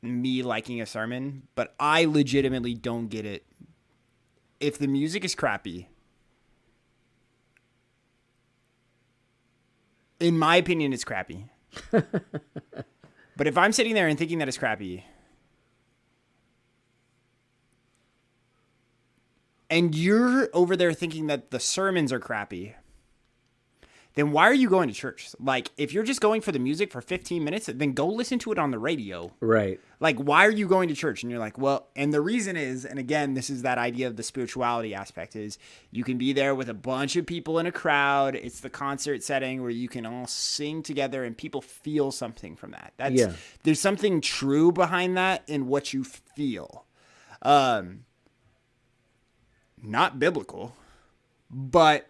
me liking a sermon, but I legitimately don't get it. If the music is crappy, in my opinion, it's crappy. But if I'm sitting there and thinking that it's crappy, and you're over there thinking that the sermons are crappy, then why are you going to church? Like, if you're just going for the music for 15 minutes, then go listen to it on the radio. Right. Like, why are you going to church? And you're like, well, and the reason is, and again, this is that idea of the spirituality aspect, is you can be there with a bunch of people in a crowd. It's the concert setting where you can all sing together and people feel something from that. There's something true behind that in what you feel. Not biblical, but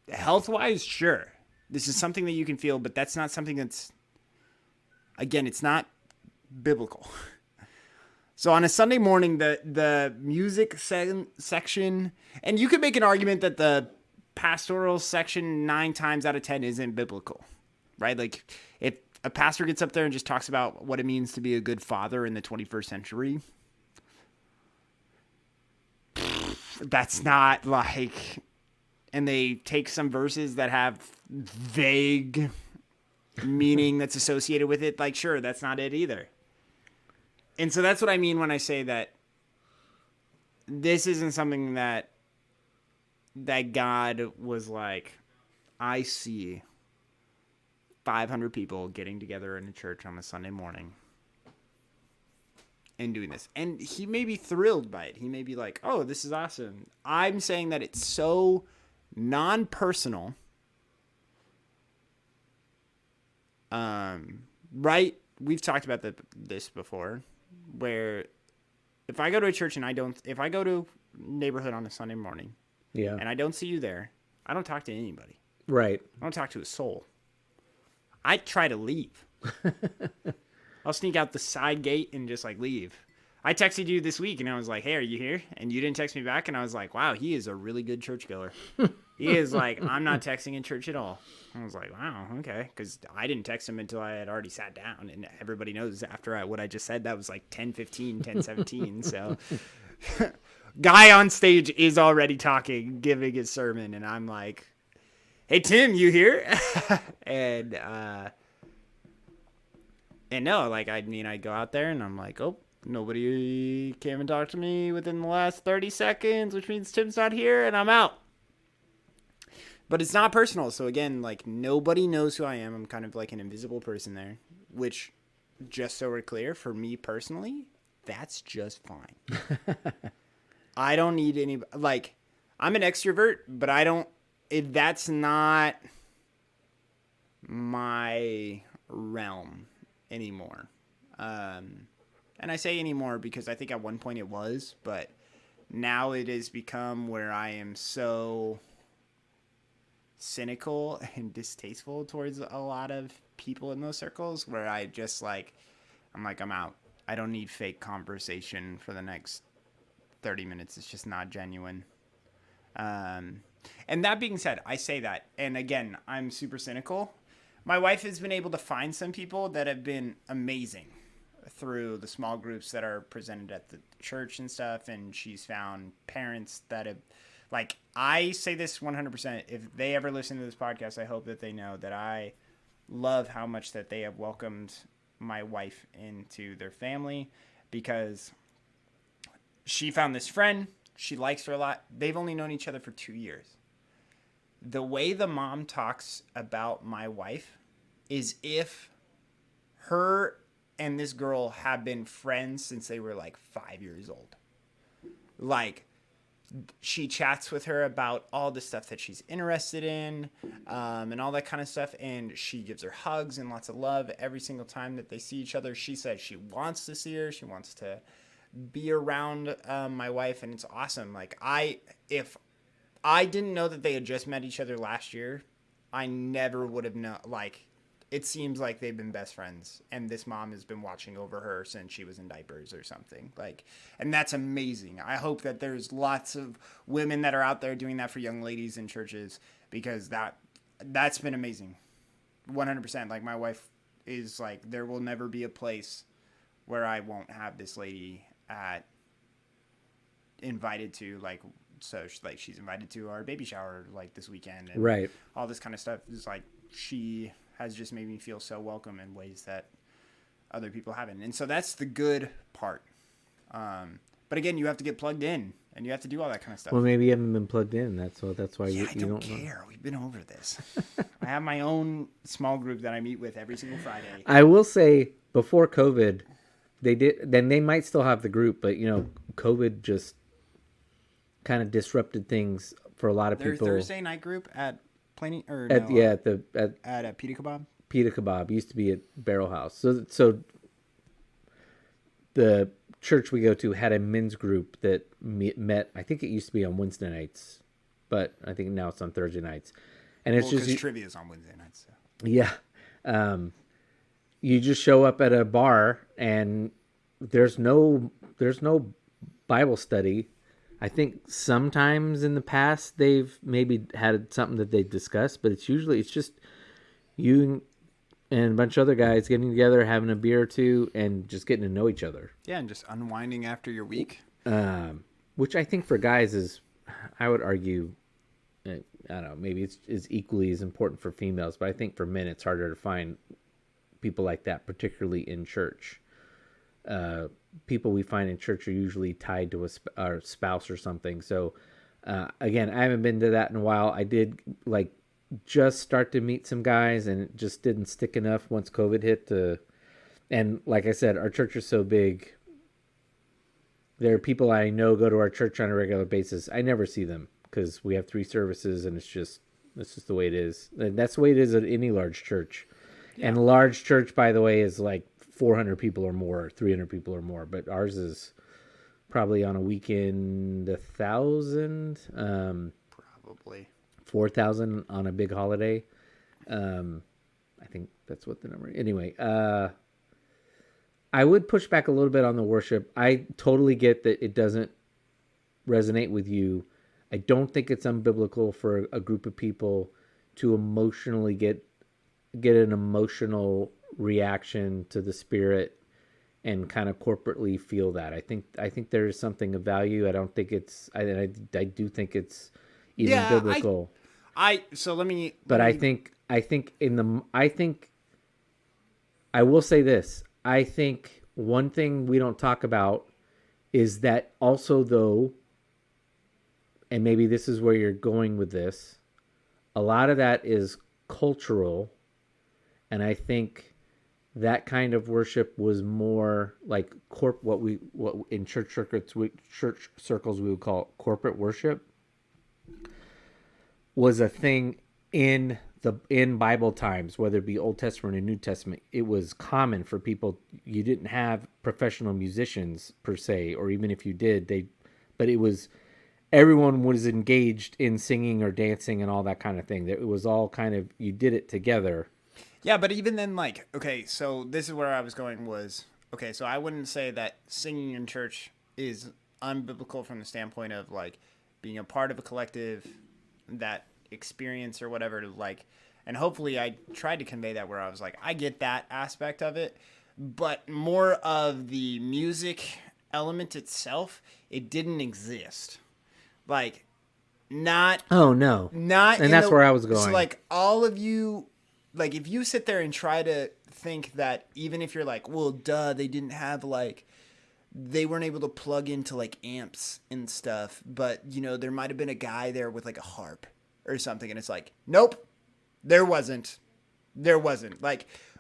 health-wise, sure. This is something that you can feel, but that's not something that's, again, it's not biblical. So on a Sunday morning, the music section, and you could make an argument that the pastoral section 9 times out of 10 isn't biblical, right? Like, if a pastor gets up there and just talks about what it means to be a good father in the 21st century, that's not like, and they take some verses that have vague meaning that's associated with it. Like, sure, that's not it either. And so that's what I mean when I say that this isn't something that God was like, I see 500 people getting together in a church on a Sunday morning and doing this. And he may be thrilled by it. He may be like, oh, this is awesome. I'm saying that it's so non-personal. Right? We've talked about this before, where if I go to a church and if I go to a neighborhood on a Sunday morning, yeah, and I don't see you there, I don't talk to anybody. Right. I don't talk to a soul. I try to leave. I'll sneak out the side gate and just like leave. I texted you this week and I was like, hey, are you here? And you didn't text me back. And I was like, wow, he is a really good churchgoer. He is like, I'm not texting in church at all. I was like, wow, okay. Because I didn't text him until I had already sat down. And everybody knows after what I just said, that was like 10:15, 10:17. So guy on stage is already talking, giving his sermon. And I'm like, hey, Tim, you here? And no, like, I mean, I go out there and I'm like, oh, nobody came and talked to me within the last 30 seconds, which means Tim's not here, and I'm out. But it's not personal. So again, like, nobody knows who I am. I'm kind of like an invisible person there, which, just so we're clear, for me personally, that's just fine. I don't need any, like, I'm an extrovert, but that's not my realm anymore. And I say anymore because I think at one point it was, but now it has become where I am so cynical and distasteful towards a lot of people in those circles where I just like, I'm out. I don't need fake conversation for the next 30 minutes. It's just not genuine. And that being said, I say that, and again, I'm super cynical. My wife has been able to find some people that have been amazing through the small groups that are presented at the church and stuff. And she's found parents that have, like, I say this 100%. If they ever listen to this podcast, I hope that they know that I love how much that they have welcomed my wife into their family, because she found this friend. She likes her a lot. They've only known each other for 2 years. The way the mom talks about my wife is if her and this girl have been friends since they were like 5 years old. like, she chats with her about all the stuff that she's interested in, and all that kind of stuff. And she gives her hugs and lots of love every single time that they see each other. She says she wants to see her. She wants to be around my wife, and it's awesome. Like, if I didn't know that they had just met each other last year, I never would have known. Like, it seems like they've been best friends, and this mom has been watching over her since she was in diapers or something. Like, and that's amazing. I hope that there's lots of women that are out there doing that for young ladies in churches, because that's been amazing. 100%. Like, my wife is like, there will never be a place where I won't have this lady invited to, like, so she's invited to our baby shower like this weekend, and right, all this kind of stuff is like, she has just made me feel so welcome in ways that other people haven't. And so that's the good part. But again, you have to get plugged in, and you have to do all that kind of stuff. Well, maybe you haven't been plugged in. That's why yeah, you don't care. know. We've been over this. I have my own small group that I meet with every single Friday. I will say, before COVID, they might still have the group, but COVID just kind of disrupted things for a lot of people. Thursday night group at Plenty, or at Pita Kebab. Pita Kebab used to be at Barrel House. So the church we go to had a men's group that met. I think it used to be on Wednesday nights, but I think now it's on Thursday nights. And it's just trivia's on Wednesday nights. So. Yeah, you just show up at a bar and there's no Bible study. I think sometimes in the past they've maybe had something that they discussed, but it's just you and a bunch of other guys getting together, having a beer or two, and just getting to know each other. Yeah, and just unwinding after your week. Which I think for guys is, I would argue, I don't know, maybe it's equally as important for females, but I think for men it's harder to find people like that, particularly in church. People we find in church are usually tied to a spouse or something. So, again, I haven't been to that in a while. I did just start to meet some guys, and it just didn't stick enough once COVID hit. And like I said, our church is so big. There are people I know go to our church on a regular basis. I never see them because we have 3 services, and it's just the way it is. And that's the way it is at any large church. Yeah. And a large church, by the way, is like 400 people or more, 300 people or more. But ours is probably on a weekend 1,000. Probably 4,000 on a big holiday. I think that's what the number is. Anyway, I would push back a little bit on the worship. I totally get that it doesn't resonate with you. I don't think it's unbiblical for a group of people to emotionally get an emotional reaction to the Spirit and kind of corporately feel that. I think there is something of value. I don't think it's. I do think it's even biblical. I will say this. I think one thing we don't talk about is that also, though, and maybe this is where you're going with this, a lot of that is cultural, and I think that kind of worship was more like what in church circles we would call corporate worship, was a thing in Bible times, whether it be Old Testament or New Testament. It was common for people. You didn't have professional musicians per se, or even if you did, but it was, everyone was engaged in singing or dancing and all that kind of thing. It was all kind of, you did it together. Yeah, but even then, so this is where I was going was, so I wouldn't say that singing in church is unbiblical from the standpoint of being a part of a collective, that experience or whatever, and hopefully I tried to convey that where I was I get that aspect of it, but more of the music element itself, it didn't exist. Not. Oh no. Not. And that's where I was going. So all of you, if you sit there and try to think that even if you're well, duh, they didn't have they weren't able to plug into amps and stuff, but there might have been a guy there with a harp or something, and it's nope, there wasn't.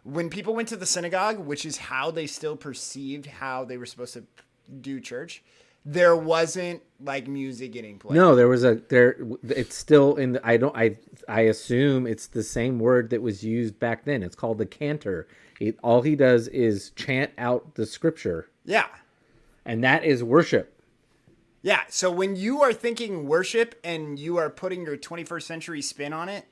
When people went to the synagogue, which is how they still perceived how they were supposed to do church, there wasn't like music getting played. No, it's still in the, I assume it's the same word that was used back then. It's called the cantor. All he does is chant out the scripture. Yeah. And that is worship. Yeah. So when you are thinking worship and you are putting your 21st century spin on it,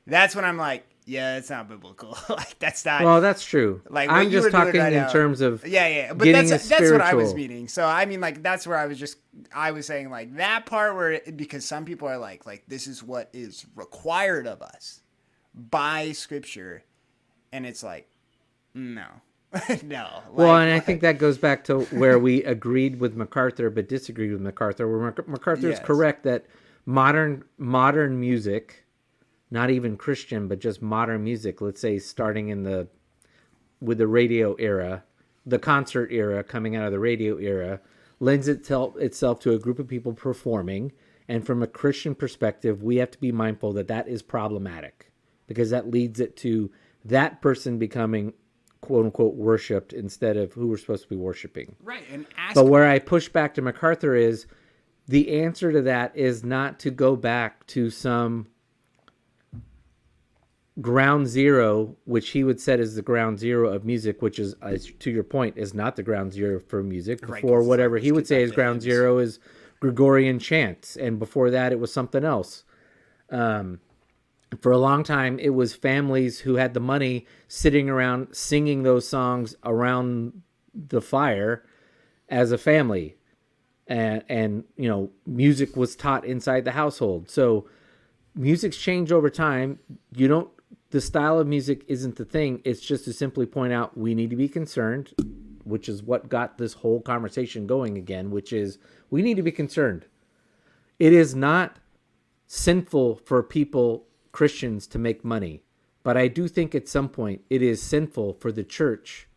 that's when I'm like, yeah, it's not biblical. Like that's not. Well, that's true. Like I'm just talking in terms of but that's what I was meaning. So I mean, like that's where I was saying like that part where because some people are like this is what is required of us by Scripture, and it's like no, no. Well, and I think that goes back to where we agreed with MacArthur but disagreed with MacArthur. Where MacArthur is correct that modern music. Not even Christian, but just modern music, let's say starting with the radio era, the concert era coming out of the radio era, lends itself to a group of people performing. And from a Christian perspective, we have to be mindful that is problematic because that leads it to that person becoming quote unquote worshipped instead of who we're supposed to be worshiping. Right. But where I push back to MacArthur is the answer to that is not to go back to some ground zero, which he would set as the ground zero of music, which is, to your point, is not the ground zero for music. Before whatever he would say is ground zero is Gregorian chants, and before that it was something else. For a long time, it was families who had the money sitting around singing those songs around the fire as a family, and music was taught inside the household. So music's changed over time. The style of music isn't the thing. It's just to simply point out we need to be concerned, which is what got this whole conversation going again, which is we need to be concerned. It is not sinful for Christians, to make money. But I do think at some point it is sinful for the church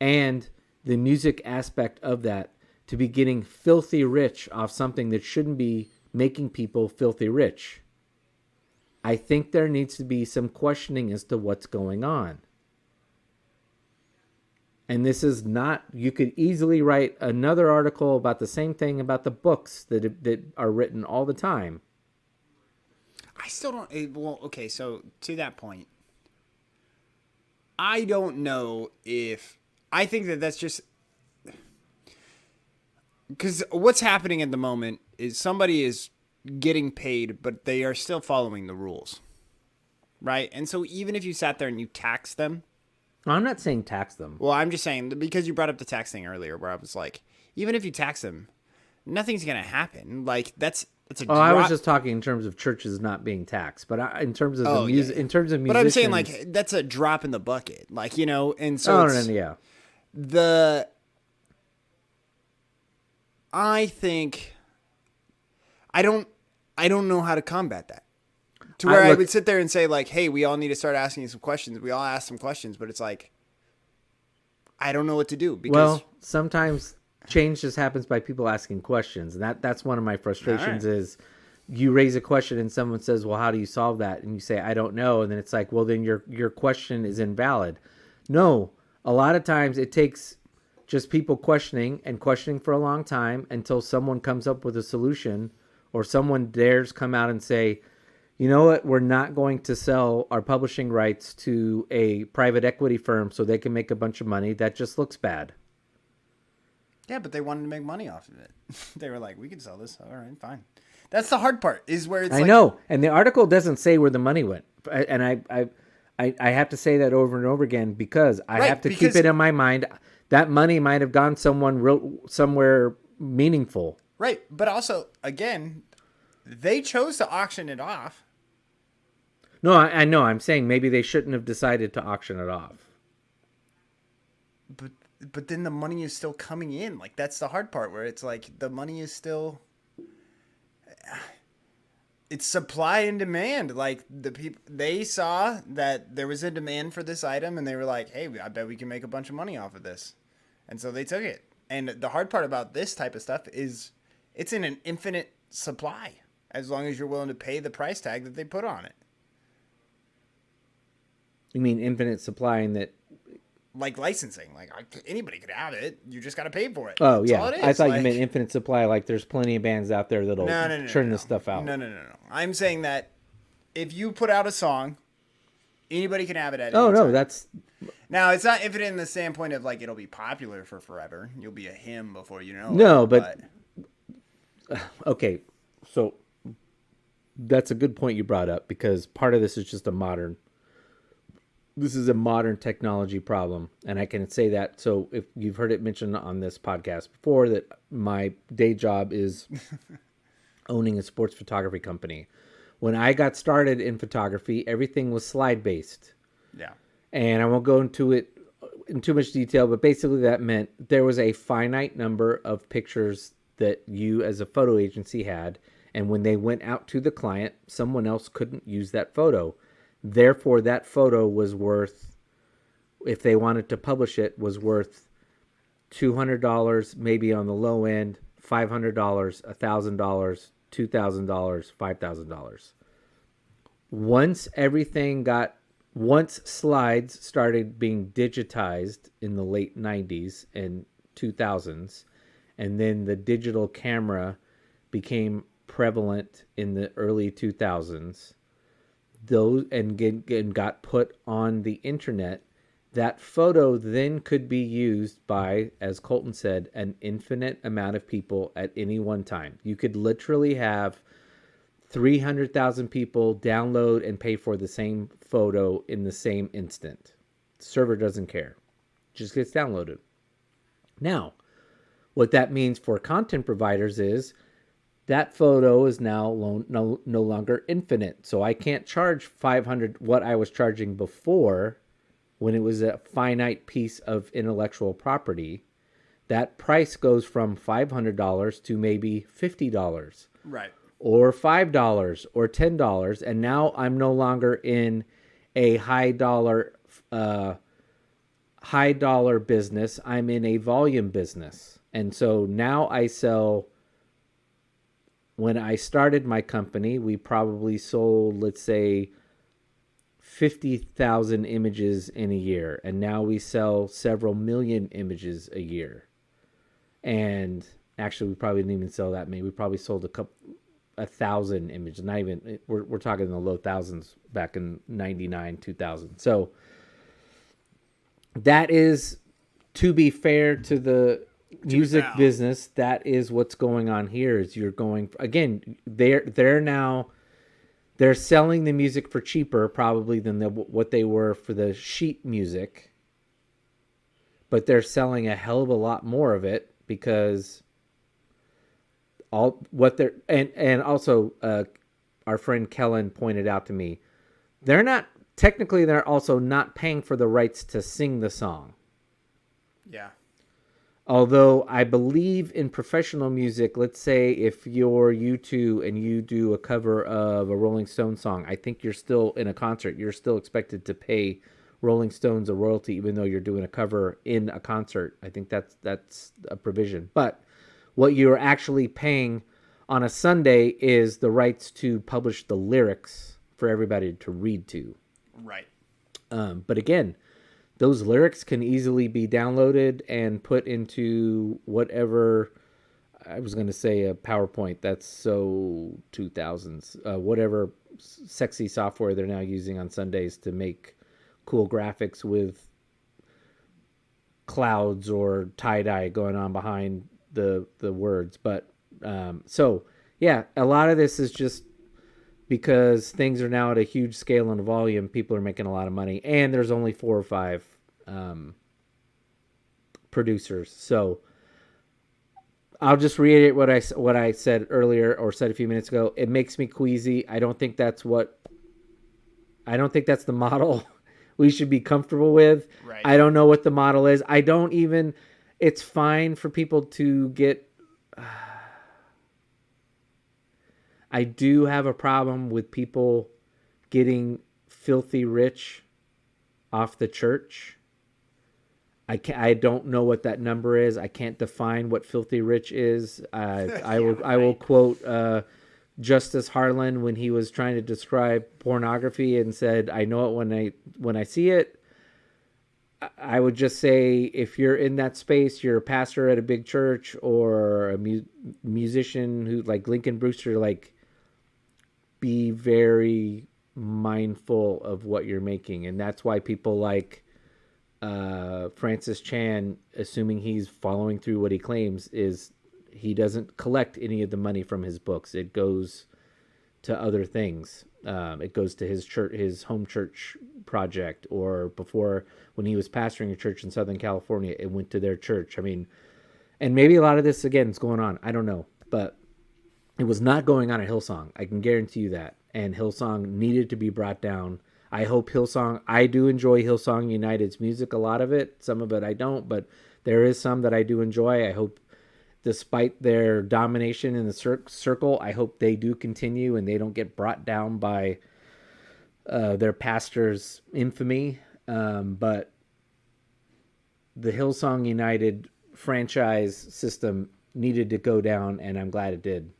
and the music aspect of that to be getting filthy rich off something that shouldn't be making people filthy rich. I think there needs to be some questioning as to what's going on. And this is not, you could easily write another article about the same thing about the books that are written all the time. I still don't, well, okay, so to that point, I don't know if, I think that's just, because what's happening at the moment is somebody is getting paid, but they are still following the rules, right? And so even if you sat there and you tax them. I'm not saying tax them. Well, I'm just saying, because you brought up the tax thing earlier, where I was like, even if you tax them, nothing's going to happen. Like, that's a drop. I was just talking in terms of churches not being taxed, but in terms of the music, in terms of musicians. But I'm saying, like, that's a drop in the bucket. Like, and so I think, I don't know how to combat that. To where I would sit there and say, like, hey, we all need to start asking some questions. We all ask some questions, but it's like, I don't know what to do. Because sometimes change just happens by people asking questions. And that's one of my frustrations is you raise a question and someone says, well, how do you solve that? And you say, I don't know. And then it's like, well, then your question is invalid. No, a lot of times it takes just people questioning for a long time until someone comes up with a solution or someone dares come out and say, you know what, we're not going to sell our publishing rights to a private equity firm so they can make a bunch of money. That just looks bad. Yeah, but they wanted to make money off of it. They were like, we can sell this. All right, fine. That's the hard part, is where it's I know, and the article doesn't say where the money went. And I have to say that over and over again because I have to keep it in my mind. That money might have gone somewhere meaningful. Right, but also, again, they chose to auction it off. No, I know. I'm saying maybe they shouldn't have decided to auction it off. But then the money is still coming in. Like, that's the hard part where it's like the money is still... It's supply and demand. Like, the people, they saw that there was a demand for this item and they were like, hey, I bet we can make a bunch of money off of this. And so they took it. And the hard part about this type of stuff is it's in an infinite supply as long as you're willing to pay the price tag that they put on it. You mean infinite supply in that like licensing. Like anybody could have it. You just got to pay for it. Oh, That's yeah. all it is. I thought you meant infinite supply. Like there's plenty of bands out there that'll churn this stuff out. No. I'm saying that if you put out a song, anybody can have it at any Oh, no, time. that's... Now, it's not infinite in the standpoint of, like, it'll be popular for forever. You'll be a hymn before you know it. No, but... Okay, so that's a good point you brought up, because part of this is just this is a modern technology problem, and I can say that. So if you've heard it mentioned on this podcast before, that my day job is owning a sports photography company. When I got started in photography, everything was slide-based. Yeah. And I won't go into it in too much detail, but basically that meant there was a finite number of pictures that you as a photo agency had, and when they went out to the client, someone else couldn't use that photo. Therefore, that photo was worth, if they wanted to publish it, was worth $200, maybe on the low end, $500, $1,000, $2,000, $5,000. Once slides started being digitized in the late 90s and 2000s, and then the digital camera became prevalent in the early 2000s, and got put on the internet, that photo then could be used by, as Colton said, an infinite amount of people at any one time. You could literally have 300,000 people download and pay for the same photo in the same instant. The server doesn't care. It just gets downloaded. Now, what that means for content providers is that photo is now no longer infinite. So I can't charge $500 what I was charging before when it was a finite piece of intellectual property. That price goes from $500 to maybe $50. Right. Or $5 or $10. And now I'm no longer in a high dollar business. I'm in a volume business. And so now I sell... When I started my company, we probably sold, let's say, 50,000 images in a year. And now we sell several million images a year. And actually, we probably didn't even sell that many. We probably sold 1,000 images. Not even, we're talking in the low thousands back in 99, 2000. So that is, to be fair to the music business, that is what's going on here. Is you're going, again, they're selling the music for cheaper probably than what they were for the sheet music, but they're selling a hell of a lot more of it because and also our friend Kellen pointed out to me, they're also not paying for the rights to sing the song. Yeah. Although I believe in professional music, let's say if you're U2 and you do a cover of a Rolling Stones song, I think you're still in a concert. You're still expected to pay Rolling Stones a royalty, even though you're doing a cover in a concert. I think that's a provision. But what you're actually paying on a Sunday is the rights to publish the lyrics for everybody to read to. Right. But again, those lyrics can easily be downloaded and put into whatever, I was going to say a PowerPoint, that's so 2000s, whatever sexy software they're now using on Sundays to make cool graphics with clouds or tie-dye going on behind the words. But so, yeah, a lot of this is just because things are now at a huge scale and volume, people are making a lot of money, and there's only 4 or 5 producers. So I'll just reiterate what I said earlier, or said a few minutes ago. It makes me queasy. I don't think that's the model we should be comfortable with. Right. I don't know what the model is. It's fine for people to get... I do have a problem with people getting filthy rich off the church. I don't know what that number is. I can't define what filthy rich is. I will quote Justice Harlan when he was trying to describe pornography and said, "I know it when I see it." I would just say if you're in that space, you're a pastor at a big church or a musician who like Lincoln Brewster, like be very mindful of what you're making. And that's why people like Francis Chan, assuming he's following through what he claims, is he doesn't collect any of the money from his books. It goes to other things. It goes to his church, his home church project, or before when he was pastoring a church in Southern California, it went to their church. I mean, and maybe a lot of this again is going on. I don't know, but it was not going on at Hillsong. I can guarantee you that. And Hillsong needed to be brought down. I hope Hillsong, I do enjoy Hillsong United's music, a lot of it. Some of it I don't, but there is some that I do enjoy. I hope, despite their domination in the circle, I hope they do continue and they don't get brought down by their pastor's infamy. But the Hillsong United franchise system needed to go down, and I'm glad it did.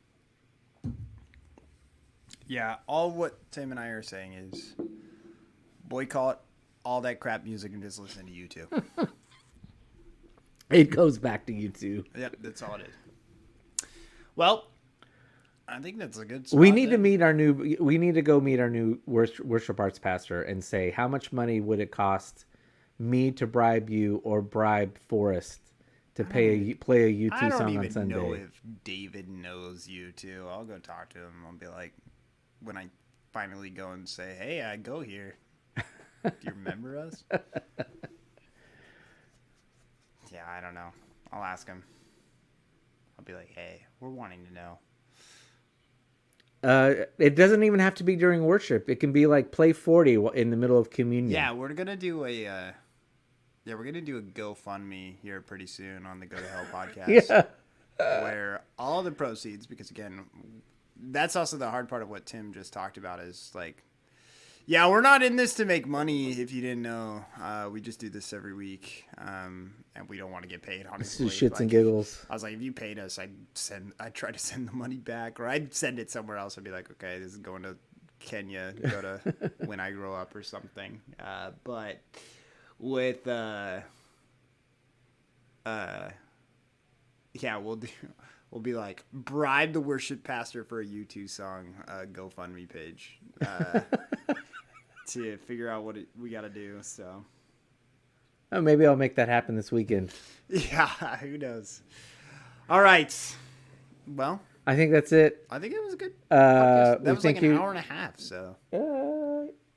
Yeah, all what Tim and I are saying is boycott all that crap music and just listen to you two. It goes back to you two. Yep, that's all it is. Well, I think that's a good spot. We need to meet our new. We need to go meet our new worship arts pastor and say, how much money would it cost me to bribe you or bribe Forrest to play a U2 song on Sunday? I don't even know if David knows U2. I'll go talk to him. I'll be like, when I finally go and say, hey, I go here. Do you remember us? Yeah, I don't know. I'll ask him. I'll be like, hey, we're wanting to know. It doesn't even have to be during worship. It can be like play 40 in the middle of communion. Yeah, we're gonna do a GoFundMe here pretty soon on the Go to Hell podcast. Yeah. Where all the proceeds, because again, that's also the hard part of what Tim just talked about is like, yeah, we're not in this to make money. If you didn't know, we just do this every week, and we don't want to get paid. Honestly, this is shits and giggles. I was like, if you paid us, I'd try to send the money back, or I'd send it somewhere else. I'd be like, okay, this is going to Kenya, go to When I Grow Up or something. But with yeah, we'll be like, bribe the worship pastor for a U2 song GoFundMe page. To figure out what we got to do. So maybe I'll make that happen this weekend. Yeah, who knows? All right. Well, I think that's it. I think it was a good podcast. That was like an hour and a half. So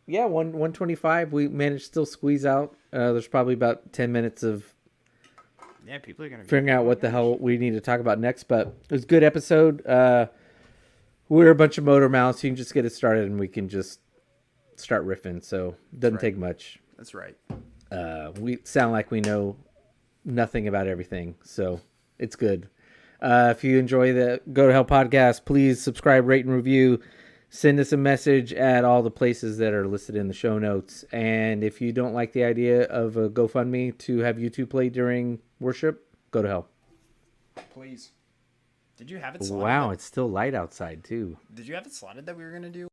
yeah, 125. We managed to still squeeze out. There's probably about 10 minutes of people are gonna figuring out what the hell we need to talk about next. But it was a good episode. We're a bunch of motor mouths. You can just get it started, and we can just start riffing, so it doesn't take much. That's right. We sound like we know nothing about everything, so it's good. If you enjoy the Go to Hell podcast, please subscribe, rate, and review. Send us a message at all the places that are listed in the show notes. And if you don't like the idea of a GoFundMe to have YouTube play during worship, go to hell. Please. Did you have it slotted? Wow, it's still light outside, too. Did you have it slotted that we were going to do